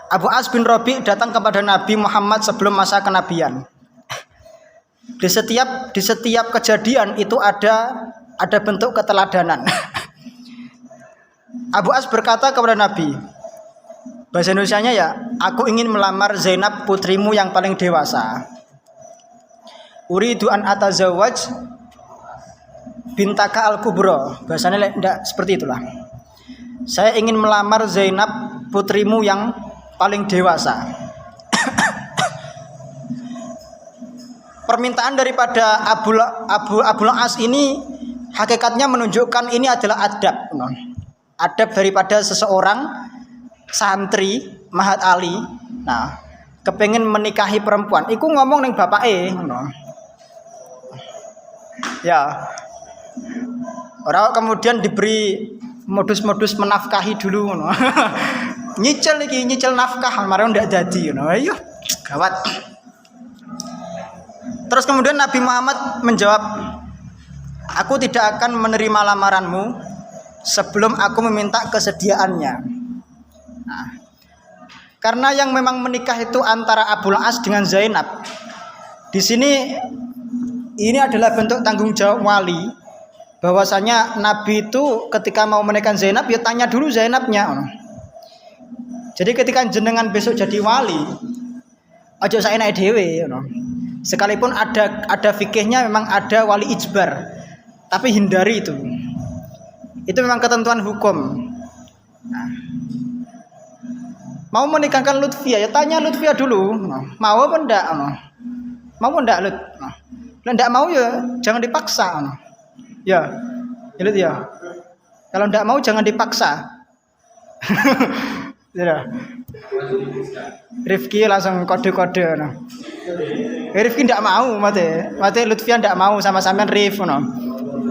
Abu As bin Rabi datang kepada Nabi Muhammad sebelum masa kenabian. Di setiap kejadian itu ada bentuk keteladanan. Abu As berkata kepada Nabi, bahasa Indonesianya ya, aku ingin melamar Zainab putrimu yang paling dewasa. Uridu an atazawwaj bintaka al-kubra. Bahasanya tidak seperti itulah. Saya ingin melamar Zainab putrimu yang paling dewasa. Permintaan daripada Abul As ini hakikatnya menunjukkan ini adalah adab daripada seseorang santri Mahat Ali. Nah, kepengen menikahi perempuan, iku ngomong ning bapake ngono. Ya. Orang kemudian diberi modus-modus menafkahi dulu ngono. nyicil nafkah marang ndak dadi ngono. Ayo, gawat. Terus kemudian Nabi Muhammad menjawab, aku tidak akan menerima lamaranmu sebelum aku meminta kesediaannya. Nah, karena yang memang menikah itu antara Abul As dengan Zainab. Di sini ini adalah bentuk tanggung jawab wali, bahwasanya Nabi itu ketika mau menikah Zainab ya tanya dulu Zainabnya. Jadi ketika jenengan besok jadi wali, aja saenake dhewe sekalipun ada fikihnya, memang ada wali ijbar, tapi hindari itu memang ketentuan hukum. Nah, mau menikahkan Lutfia ya tanya Lutfia dulu, mau apa enggak, mau enggak Lut, kalau enggak mau ya jangan dipaksa, ya Lut ya, kalau enggak mau jangan dipaksa. Ya. Rifki langsung kode-kode. Rifki ndak mau mate Lutfian ndak mau sama sampean Rif ngono.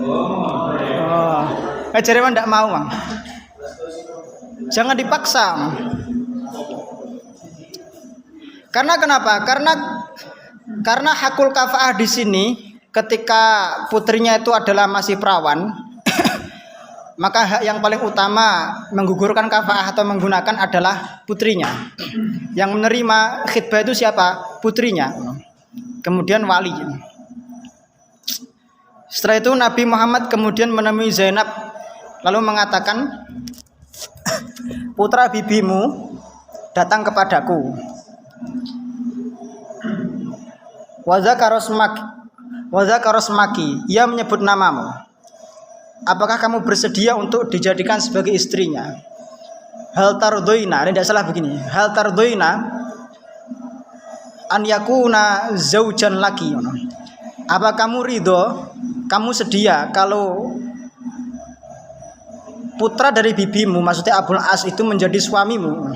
Oh. Ajare ndak mau, Mang. Jangan dipaksa. Mang. Karena kenapa? Karena hakul kafaah di sini ketika putrinya itu adalah masih perawan, maka hak yang paling utama menggugurkan kafaah atau menggunakan adalah putrinya. Yang menerima khitbah itu siapa? Putrinya. Kemudian wali. Setelah itu Nabi Muhammad kemudian menemui Zainab lalu mengatakan, putra bibimu datang kepadaku. Wazakarosmaki, ia menyebut namamu. Apakah kamu bersedia untuk dijadikan sebagai istrinya? Hal tardoina, ini tidak salah begini. Hal tardoina an yakuna zaujan laki. Apa kamu ridho? Kamu sedia kalau putra dari bibimu, maksudnya Abul As itu menjadi suamimu?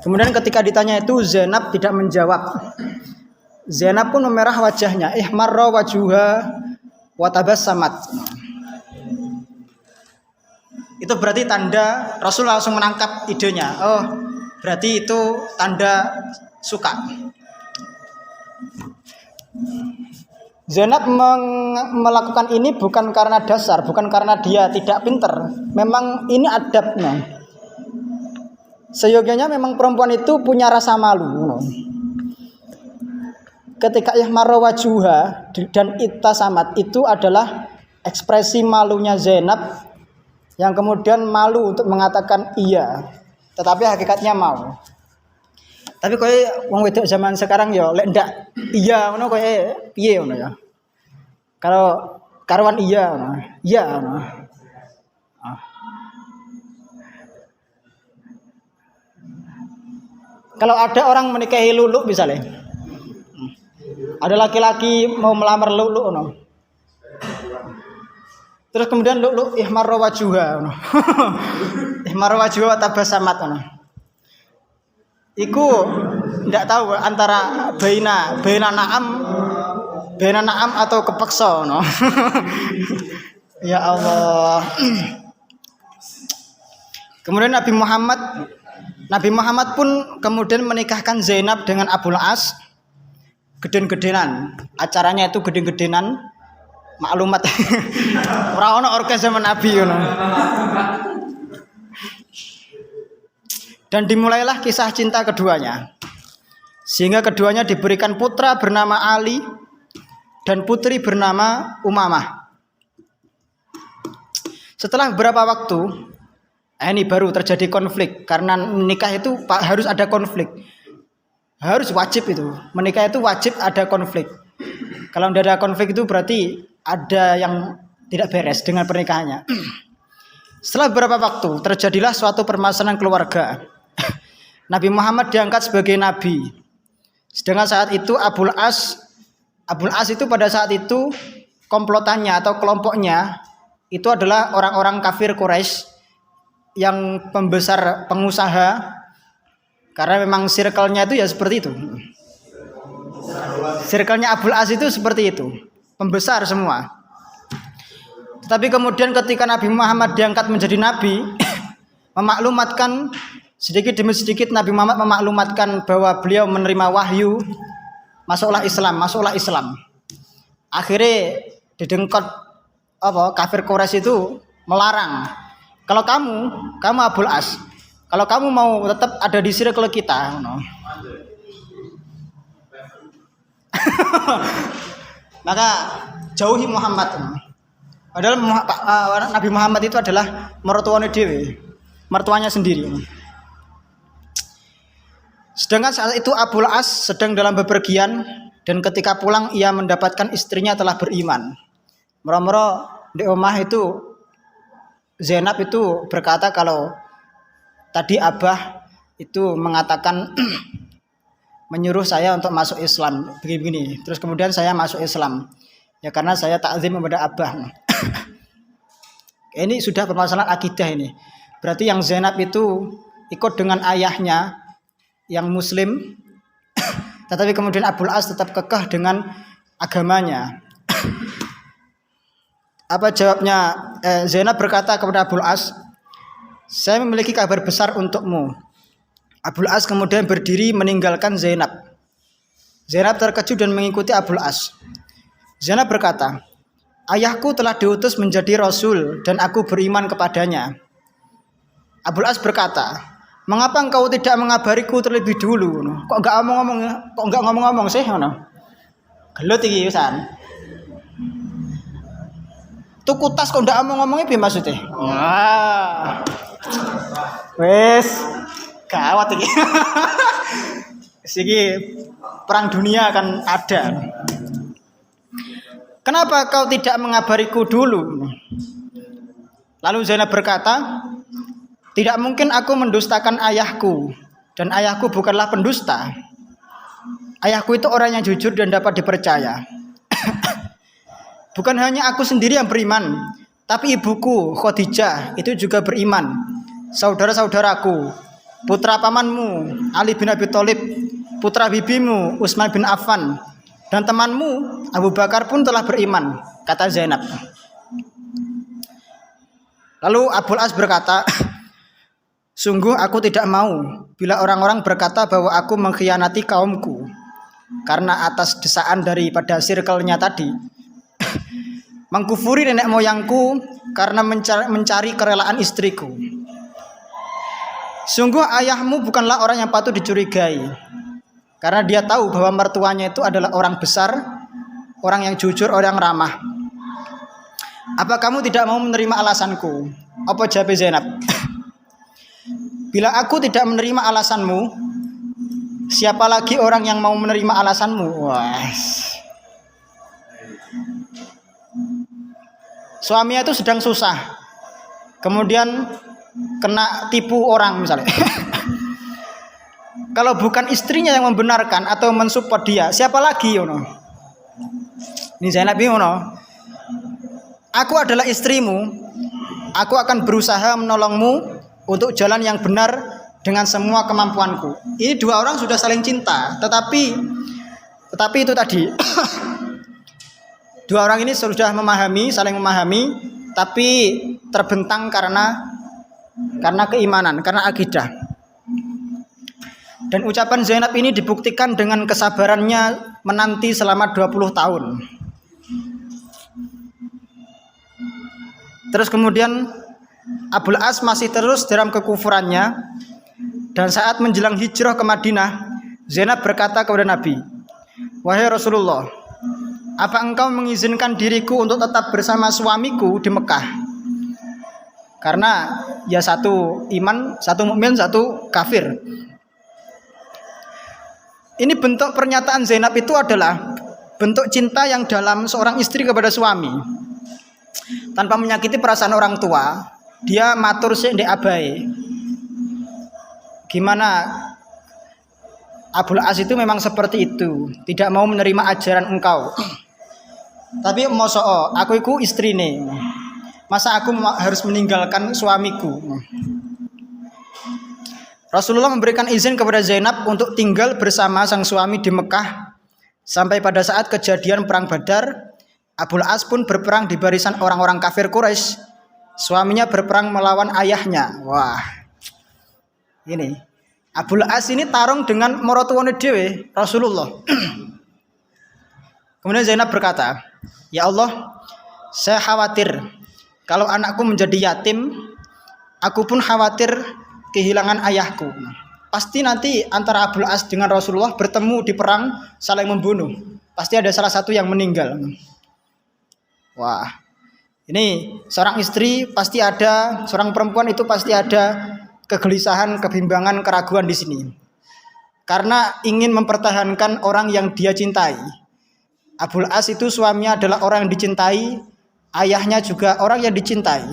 Kemudian ketika ditanya itu Zainab tidak menjawab. Zainab pun memerah wajahnya, ihmarra wajuha wa tabassamat. Itu berarti tanda Rasul langsung menangkap idenya. Oh, berarti itu tanda suka. Zainab melakukan ini bukan karena dasar, bukan karena dia tidak pinter. Memang ini adabnya. Seyogianya memang perempuan itu punya rasa malu. Ketika ihmarra wajuha dan ittasamat itu adalah ekspresi malunya Zainab yang kemudian malu untuk mengatakan iya, tetapi hakikatnya mau. Tapi kowe wong wedok zaman sekarang ya lek ndak iya ngono kowe piye ngono ya. Kalau karuan iya ngono. Iya ngono. Kalau ada orang menikahi lulu misalnya, ada laki-laki mau melamar lulu, no. Terus kemudian lulu ihmarra wajuha, no. Ihmarra wajuha wa tabassamat, no. Iku ndak tahu antara baina naam atau kepeksa, no. Ya Allah. Kemudian Nabi Muhammad pun kemudian menikahkan Zainab dengan Abul As. Geden-gedenan, acaranya itu geden-gedenan. Maklumat. Ora ono orkes zaman Nabi ngono. Dan dimulailah kisah cinta keduanya. Sehingga keduanya diberikan putra bernama Ali dan putri bernama Umamah. Setelah beberapa waktu, ini baru terjadi konflik karena menikah itu harus ada konflik, harus wajib itu menikah itu wajib ada konflik. Kalau tidak ada konflik itu berarti ada yang tidak beres dengan pernikahannya. Setelah beberapa waktu terjadilah suatu permasalahan keluarga. Nabi Muhammad diangkat sebagai nabi. Sedangkan saat itu Abul As itu pada saat itu komplotannya atau kelompoknya itu adalah orang-orang kafir Quraisy yang pembesar pengusaha, karena memang circle-nya itu ya seperti itu. Circle-nya Abul As itu seperti itu, pembesar semua. Tetapi kemudian ketika Nabi Muhammad diangkat menjadi nabi, memaklumatkan sedikit demi sedikit Nabi Muhammad memaklumatkan bahwa beliau menerima wahyu, masuklah Islam. Akhirnya didengkot kafir Quraisy itu melarang. Kalau kamu Abul As, kalau kamu mau tetap ada di circle kita, no. Maka jauhi Muhammad. No. Padahal Nabi Muhammad itu adalah mertuanya sendiri. No. Sedangkan saat itu Abul As sedang dalam bepergian dan ketika pulang ia mendapatkan istrinya telah beriman. Moro-moro di omah itu Zainab itu berkata kalau tadi Abah itu mengatakan menyuruh saya untuk masuk Islam begini-begini. Terus kemudian saya masuk Islam. Ya karena saya takzim kepada Abah. Ini sudah permasalahan akidah ini. Berarti yang Zainab itu ikut dengan ayahnya yang muslim Tetapi kemudian Abul As tetap kekeh dengan agamanya. Apa jawabnya? Zainab berkata kepada Abul As, saya memiliki kabar besar untukmu. Abul As kemudian berdiri meninggalkan Zainab. Zainab terkejut dan mengikuti Abul As. Zainab berkata, ayahku telah diutus menjadi Rasul dan aku beriman kepadanya. Abul As berkata, mengapa engkau tidak mengabariku terlebih dulu? Kok enggak ngomong-ngomong sih? Gelut iki wisan. Tuku tas kok ndak ngomong-ngomongnya piye maksudnya? Wah. Wes gawat iki. Siki perang dunia akan ada. Kenapa kau tidak mengabariku dulu? Lalu Zainab berkata, tidak mungkin aku mendustakan ayahku, dan ayahku bukanlah pendusta. Ayahku itu orang yang jujur dan dapat dipercaya. Bukan hanya aku sendiri yang beriman, tapi ibuku Khadijah itu juga beriman. Saudara-saudaraku, putra pamanmu Ali bin Abi Thalib, putra bibimu Utsman bin Affan, dan temanmu Abu Bakar pun telah beriman, kata Zainab. Lalu Abul As berkata, sungguh aku tidak mau bila orang-orang berkata bahwa aku mengkhianati kaumku karena atas desaan daripada circle-nya tadi. Mengkufuri nenek moyangku karena mencari kerelaan istriku. Sungguh ayahmu bukanlah orang yang patut dicurigai, karena dia tahu bahwa mertuanya itu adalah orang besar, orang yang jujur, orang ramah. Apa kamu tidak mau menerima alasanku? Apa jawab Zainab? Bila aku tidak menerima alasanmu, siapa lagi orang yang mau menerima alasanmu? Wah. Suaminya itu sedang susah, kemudian kena tipu orang misalnya. Kalau bukan istrinya yang membenarkan atau mensupport dia, siapa lagi? Ini Zainab ngono. Aku adalah istrimu, aku akan berusaha menolongmu untuk jalan yang benar dengan semua kemampuanku. Ini dua orang sudah saling cinta, tetapi itu tadi. Dua orang ini sudah saling memahami, tapi terbentang karena keimanan, karena akidah. Dan ucapan Zainab ini dibuktikan dengan kesabarannya menanti selama 20 tahun. Terus kemudian Abul As masih terus dalam kekufurannya, dan saat menjelang hijrah ke Madinah, Zainab berkata kepada Nabi, wahai Rasulullah, apa engkau mengizinkan diriku untuk tetap bersama suamiku di Mekah? Karena ya satu iman, satu mukmin, satu kafir. Ini bentuk pernyataan Zainab itu adalah bentuk cinta yang dalam seorang istri kepada suami. Tanpa menyakiti perasaan orang tua, dia matur sik ndek abahe. Gimana Abul As itu memang seperti itu, tidak mau menerima ajaran engkau. Tapi mosok aku iku istrine. Masa aku harus meninggalkan suamiku? Rasulullah memberikan izin kepada Zainab untuk tinggal bersama sang suami di Mekah sampai pada saat kejadian perang Badar. Abul As pun berperang di barisan orang-orang kafir Quraisy. Suaminya berperang melawan ayahnya. Wah. Ini Abul As ini tarung dengan maratuwane dhewe Rasulullah. Kemudian Zainab berkata, ya Allah, saya khawatir kalau anakku menjadi yatim, aku pun khawatir kehilangan ayahku. Pasti nanti antara Abul As dengan Rasulullah bertemu di perang saling membunuh. Pasti ada salah satu yang meninggal. Wah, ini seorang istri pasti ada, seorang perempuan itu pasti ada kegelisahan, kebimbangan, keraguan di sini. Karena ingin mempertahankan orang yang dia cintai. Abul As itu suaminya adalah orang yang dicintai, ayahnya juga orang yang dicintai,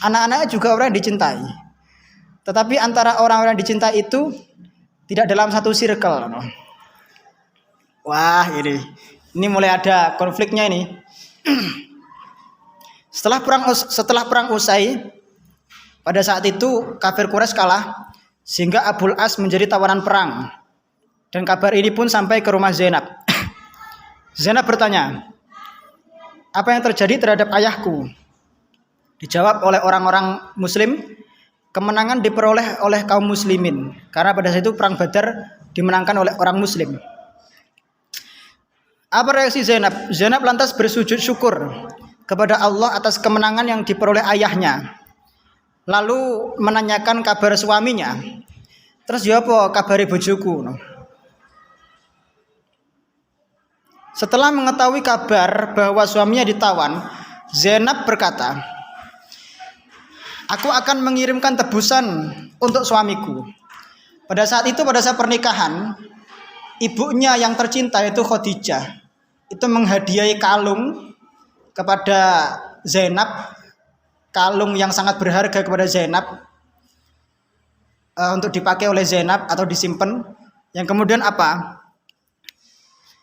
anak-anaknya juga orang yang dicintai. Tetapi antara orang-orang yang dicintai itu tidak dalam satu circle. Wah, ini mulai ada konfliknya ini. Setelah perang usai, pada saat itu kafir Quraisy kalah sehingga Abul As menjadi tawanan perang. Dan kabar ini pun sampai ke rumah Zainab. Zainab bertanya, apa yang terjadi terhadap ayahku? Dijawab oleh orang-orang muslim, kemenangan diperoleh oleh kaum muslimin. Karena pada saat itu perang Badar dimenangkan oleh orang muslim. Apa reaksi Zainab? Zainab lantas bersujud syukur kepada Allah atas kemenangan yang diperoleh ayahnya. Lalu menanyakan kabar suaminya. Terus ya apa kabari bojoku? Setelah mengetahui kabar bahwa suaminya ditawan, Zainab berkata, aku akan mengirimkan tebusan untuk suamiku. Pada saat itu, pada saat pernikahan, ibunya yang tercinta yaitu Khadijah itu menghadiahi kalung kepada Zainab, kalung yang sangat berharga kepada Zainab, untuk dipakai oleh Zainab atau disimpan. Yang kemudian apa?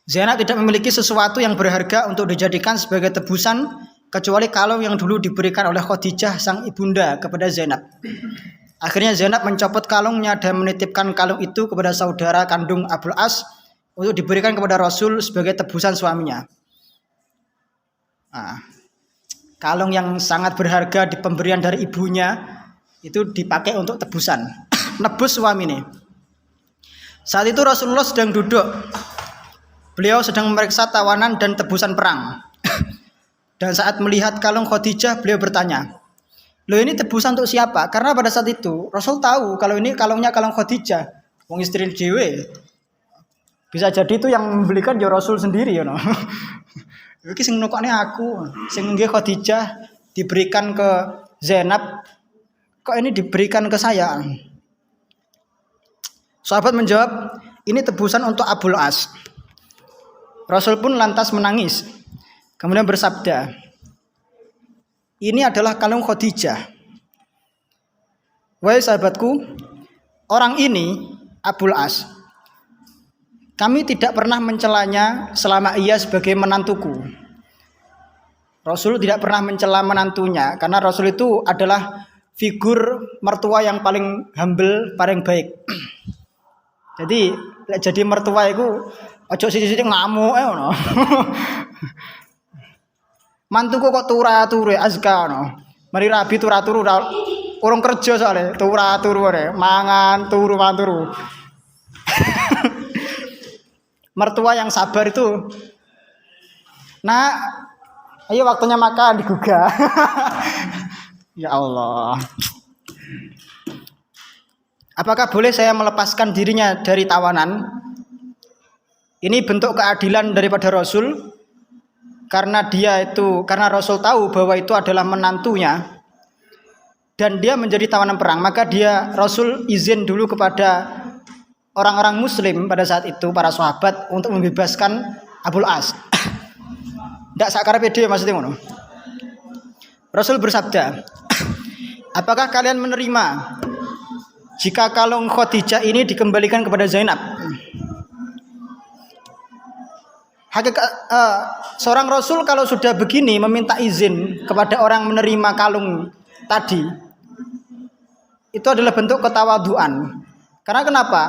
Zainab tidak memiliki sesuatu yang berharga untuk dijadikan sebagai tebusan kecuali kalung yang dulu diberikan oleh Khadijah sang ibunda kepada Zainab. Akhirnya Zainab mencopot kalungnya dan menitipkan kalung itu kepada saudara kandung Abul As untuk diberikan kepada Rasul sebagai tebusan suaminya. Kalung yang sangat berharga di pemberian dari ibunya itu dipakai untuk tebusan, nebus suami ini. Saat itu Rasulullah sedang duduk. Beliau sedang memeriksa tawanan dan tebusan perang. Dan saat melihat kalung Khadijah, beliau bertanya, loh ini tebusan untuk siapa? Karena pada saat itu Rasul tahu kalau ini kalungnya kalung Khadijah, wong istri dhewe. Bisa jadi itu yang membelikan ya Rasul sendiri ya no. Iki sing nukokne aku, sing nggih Khadijah diberikan ke Zainab, kok ini diberikan ke saya? Sahabat menjawab, ini tebusan untuk Abul As. Rasul pun lantas menangis. Kemudian bersabda, ini adalah kalung Khadijah. Wahai sahabatku, orang ini Abul As, kami tidak pernah mencelanya selama ia sebagai menantuku. Rasul tidak pernah mencela menantunya karena Rasul itu adalah figur mertua yang paling humble, paling baik. Jadi mertua itu ojo sithik-sithik ngamuk ngono. Mantuku kok turu azka ngono. Mari rabi turu urung kerja soalnya turu mangan turu. Mertua yang sabar itu, nak, ayo waktunya makan digugah. Ya Allah. Apakah boleh saya melepaskan dirinya dari tawanan? Ini bentuk keadilan daripada Rasul, karena Rasul tahu bahwa itu adalah menantunya dan dia menjadi tawanan perang, maka Rasul izin dulu kepada orang-orang muslim pada saat itu, para sahabat, untuk membebaskan Abul As. Ndak sakare pede maksudnya ngono. Rasul bersabda, apakah kalian menerima jika kalung Khadijah ini dikembalikan kepada Zainab? Seorang Rasul kalau sudah begini meminta izin kepada orang menerima kalung tadi, itu adalah bentuk ketawaduan. Karena kenapa?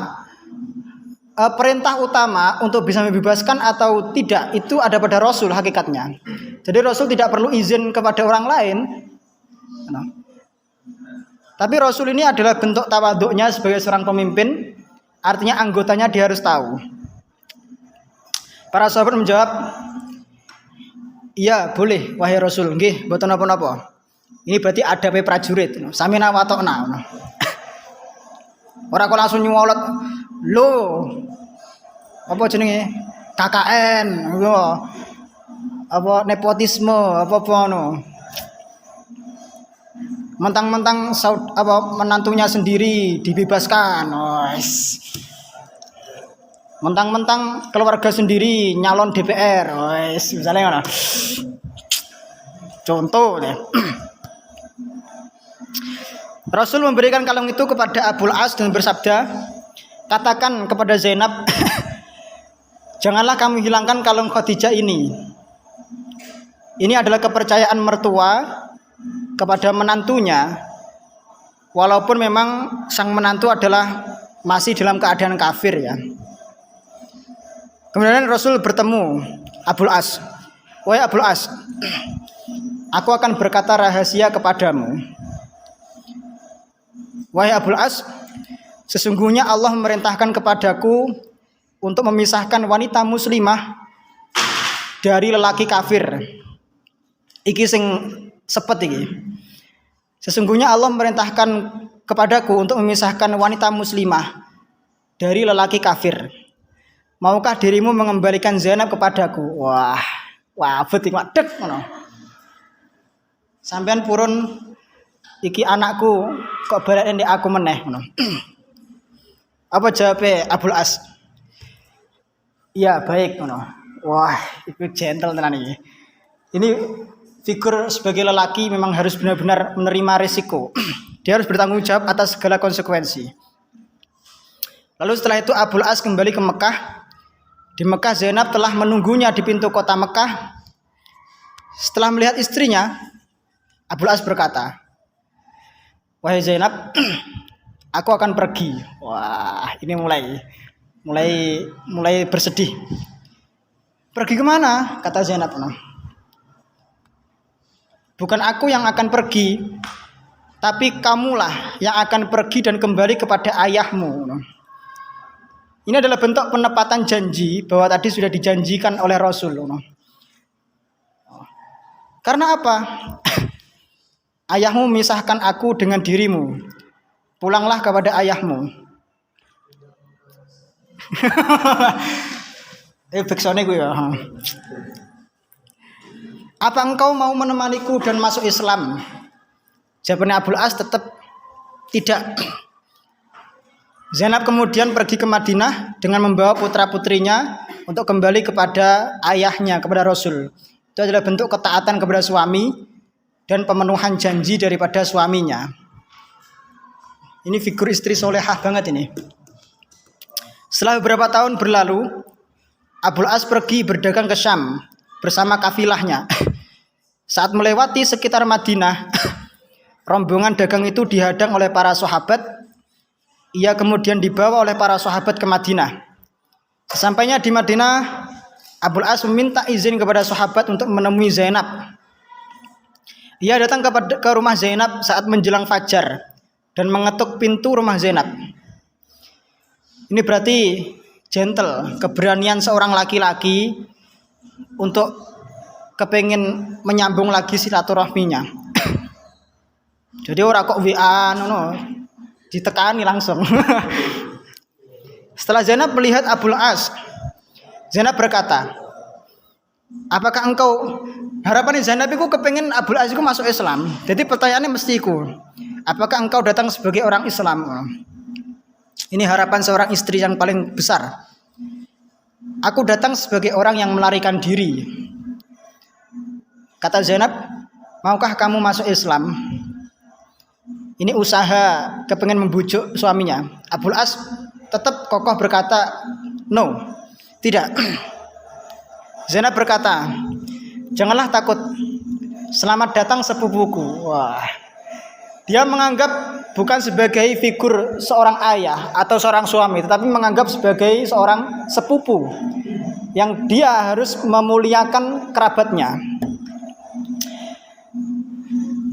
Perintah utama untuk bisa membebaskan atau tidak itu ada pada Rasul hakikatnya. Jadi Rasul tidak perlu izin kepada orang lain. Tapi Rasul ini adalah bentuk tawaduknya sebagai seorang pemimpin. Artinya anggotanya dia harus tahu. Para sahabat menjawab, iya boleh wahai Rasul, nggih mboten napa-napa. Ini berarti adabe prajurit, samina wa ta'na. Ora kok langsung nyuwolot, lho. Apa jenenge? KKN, yo. Apa nepotisme, apa ngono. Mentang-mentang menantunya sendiri dibebaskan. Mentang-mentang keluarga sendiri nyalon DPR, misalnya mana? Contoh deh. Rasul memberikan kalung itu kepada Abul As dan bersabda, katakan kepada Zainab, janganlah kamu hilangkan kalung Khadijah ini. Ini adalah kepercayaan mertua kepada menantunya, walaupun memang sang menantu adalah masih dalam keadaan kafir ya. Kemudian Rasul bertemu Abul As. Wahai Abul As, aku akan berkata rahasia kepadamu. Wahai Abul As, sesungguhnya Allah memerintahkan kepadaku untuk memisahkan wanita muslimah dari lelaki kafir. Iki sing sepet iki. Sesungguhnya Allah memerintahkan kepadaku untuk memisahkan wanita muslimah dari lelaki kafir. Maukah dirimu mengembalikan Zainab kepadaku? Wah, betik wadek ngono. Sampean purun iki anakku kok balik ndek aku meneh ngono. Apa jawabnya Abul As? Iya, baik ngono. Wah, itu gentle tenan iki. Ini figur sebagai lelaki memang harus benar-benar menerima risiko. Dia harus bertanggung jawab atas segala konsekuensi. Lalu setelah itu Abul As kembali ke Mekah. Di Mekah Zainab telah menunggunya di pintu kota Mekah. Setelah melihat istrinya, Abul As berkata, wahai Zainab, aku akan pergi. Wah, ini mulai bersedih. Pergi kemana? Kata Zainab. Bukan aku yang akan pergi, tapi kamulah yang akan pergi dan kembali kepada ayahmu. Ini adalah bentuk penepatan janji bahwa tadi sudah dijanjikan oleh Rasul. Karena apa? Ayahmu memisahkan aku dengan dirimu. Pulanglah kepada ayahmu. Backsone gue ya. Apa engkau mau menemaniku dan masuk Islam? Jawabannya Abul As tetap tidak. Zainab kemudian pergi ke Madinah dengan membawa putra-putrinya untuk kembali kepada ayahnya, kepada Rasul. Itu adalah bentuk ketaatan kepada suami dan pemenuhan janji daripada suaminya. Ini figur istri solehah banget ini. Setelah beberapa tahun berlalu, Abul As pergi berdagang ke Syam bersama kafilahnya. Saat melewati sekitar Madinah, rombongan dagang itu dihadang oleh para sahabat. Ia kemudian dibawa oleh para sahabat ke Madinah. Sesampainya di Madinah, Abul As meminta izin kepada sahabat untuk menemui Zainab. Ia datang ke rumah Zainab saat menjelang fajar dan mengetuk pintu rumah Zainab. Ini berarti gentle, keberanian seorang laki-laki untuk kepengen menyambung lagi silaturahminya. Jadi orang kok WA ditekani langsung. Setelah Zainab melihat Abul As, Zainab berkata, apakah engkau, harapan Zainab itu kepengen Abul As itu masuk Islam. Jadi pertanyaannya mesti iku, apakah engkau datang sebagai orang Islam? Ini harapan seorang istri yang paling besar. Aku datang sebagai orang yang melarikan diri. Kata Zainab, maukah kamu masuk Islam? Ini usaha kepengen membujuk suaminya. Abul As tetap kokoh berkata, no, tidak. Zainab berkata, janganlah takut, selamat datang sepupuku. Wah, dia menganggap bukan sebagai figur seorang ayah atau seorang suami, tetapi menganggap sebagai seorang sepupu yang dia harus memuliakan kerabatnya.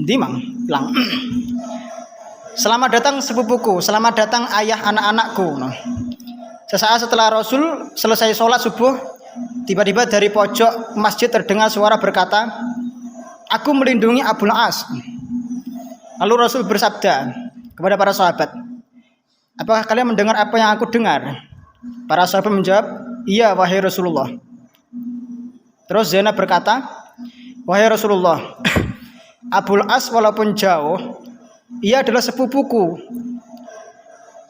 Dimang bilang, selamat datang sepupuku, selamat datang ayah anak-anakku. Sesaat setelah Rasul selesai sholat subuh, tiba-tiba dari pojok masjid terdengar suara berkata, aku melindungi Abul As. Lalu Rasul bersabda kepada para sahabat, apakah kalian mendengar apa yang aku dengar? Para sahabat menjawab, iya wahai Rasulullah. Terus Zainab berkata, wahai Rasulullah, Abul As walaupun jauh, ia adalah sepupuku.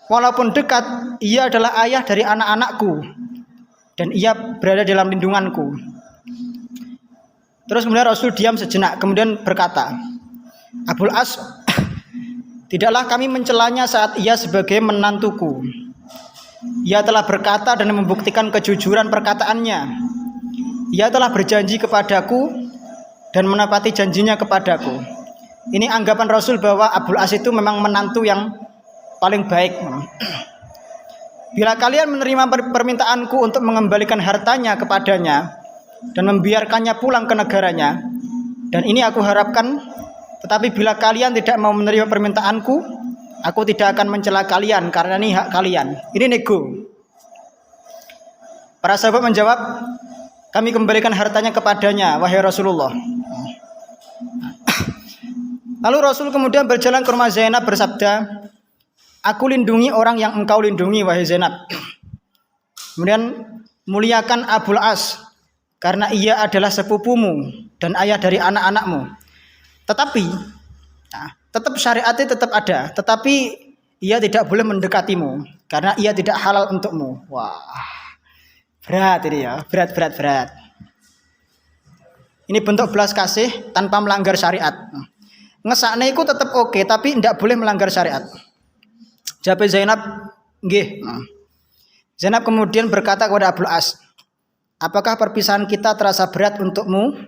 Walaupun dekat, ia adalah ayah dari anak-anakku. Dan ia berada dalam lindunganku. Terus kemudian Rasul diam sejenak, kemudian berkata, Abul As, tidaklah kami mencelanya saat ia sebagai menantuku. Ia telah berkata dan membuktikan kejujuran perkataannya. Ia telah berjanji kepadaku dan menepati janjinya kepadaku. Ini anggapan Rasul bahwa Abul As itu memang menantu yang paling baik. Bila kalian menerima permintaanku untuk mengembalikan hartanya kepadanya dan membiarkannya pulang ke negaranya, dan ini aku harapkan, tetapi bila kalian tidak mau menerima permintaanku, aku tidak akan mencela kalian karena ini hak kalian. Ini nego. Para sahabat menjawab, kami kembalikan hartanya kepadanya, wahai Rasulullah. Lalu Rasul kemudian berjalan ke rumah Zainab bersabda, aku lindungi orang yang engkau lindungi, wahai Zainab. Kemudian muliakan Abul As karena ia adalah sepupumu dan ayah dari anak-anakmu. Tetapi tetap syariatnya tetap ada, tetapi ia tidak boleh mendekatimu karena ia tidak halal untukmu. Wah, berat ini ya, berat. Ini bentuk belas kasih tanpa melanggar syariat. Ngesakne iku tetap oke, tapi tidak boleh melanggar syariat. Jawab Zainab, nggih. Zainab kemudian berkata kepada Abul As, apakah perpisahan kita terasa berat untukmu?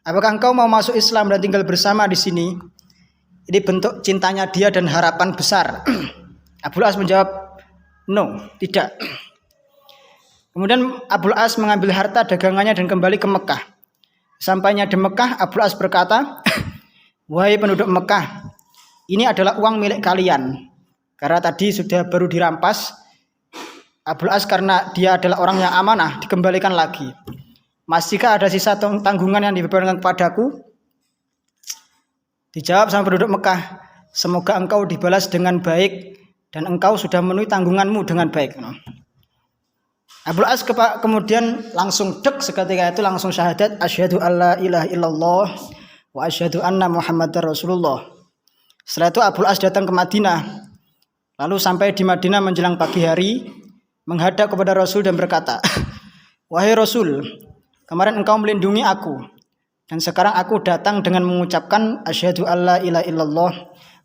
Apakah engkau mau masuk Islam dan tinggal bersama di sini? Ini bentuk cintanya dia dan harapan besar. Abul As menjawab, no, tidak. Kemudian Abul As mengambil harta dagangannya dan kembali ke Mekah. Sampainya di Mekah, Abul As berkata, wahai penduduk Mekah, ini adalah uang milik kalian. Karena tadi sudah baru dirampas, Abul As karena dia adalah orang yang amanah, dikembalikan lagi. Masihkah ada sisa tanggungan yang dibebankan kepadaku? Dijawab sama penduduk Mekah, semoga engkau dibalas dengan baik dan engkau sudah memenuhi tanggunganmu dengan baik. Abul As kemudian langsung seketika itu langsung syahadat, asyhadu alla ilaha illallah wa asyhadu anna Muhammadar Rasulullah. Setelah itu Abul As datang ke Madinah. Lalu sampai di Madinah menjelang pagi hari, menghadap kepada Rasul dan berkata, wahai Rasul, kemarin engkau melindungi aku, dan sekarang aku datang dengan mengucapkan asyhadu alla ilaha illallah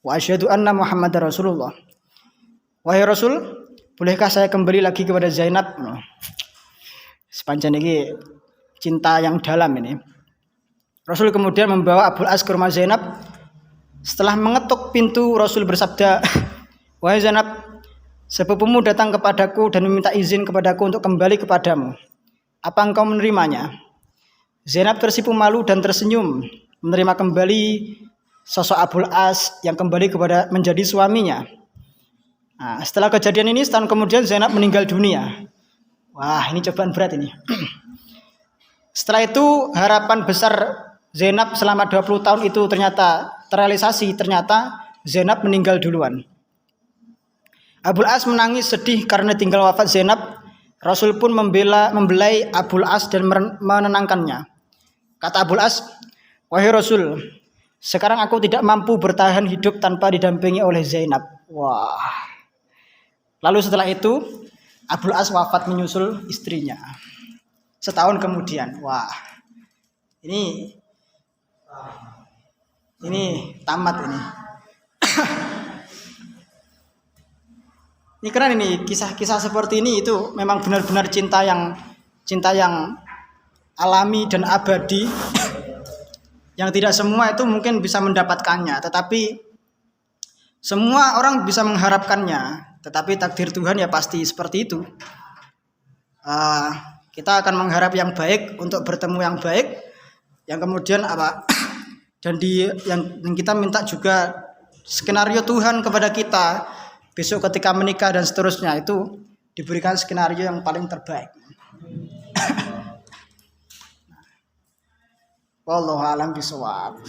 wa asyhadu anna Muhammadar Rasulullah. Wahai Rasul, bolehkah saya kembali lagi kepada Zainab? Sepanjang ini cinta yang dalam ini. Rasul kemudian membawa Abul As ke rumah Zainab. Setelah mengetuk pintu, Rasul bersabda, wahai Zainab, sepupumu datang kepadaku dan meminta izin kepadaku untuk kembali kepadamu. Apa engkau menerimanya? Zainab tersipu malu dan tersenyum menerima kembali sosok Abul As yang kembali kepada menjadi suaminya. Nah, setelah kejadian ini setahun kemudian Zainab meninggal dunia. Wah, ini cobaan berat ini. Setelah itu harapan besar Zainab selama 20 tahun itu ternyata terrealisasi. Ternyata Zainab meninggal duluan. Abul As menangis sedih karena tinggal wafat Zainab. Rasul pun membelai Abul As dan menenangkannya. Kata Abul As, wahai Rasul, sekarang aku tidak mampu bertahan hidup tanpa didampingi oleh Zainab. Wah. Lalu setelah itu Abul As wafat menyusul istrinya. Setahun kemudian. Wah. Ini tamat ini. Ini keren ini, kisah-kisah seperti ini itu memang benar-benar cinta yang alami dan abadi. Yang tidak semua itu mungkin bisa mendapatkannya, tetapi semua orang bisa mengharapkannya. Tetapi takdir Tuhan ya pasti seperti itu. Kita akan mengharap yang baik untuk bertemu yang baik, yang kemudian dan yang kita minta juga skenario Tuhan kepada kita. Besok ketika menikah dan seterusnya itu diberikan skenario yang paling terbaik. Wallahu a'lam bishawab.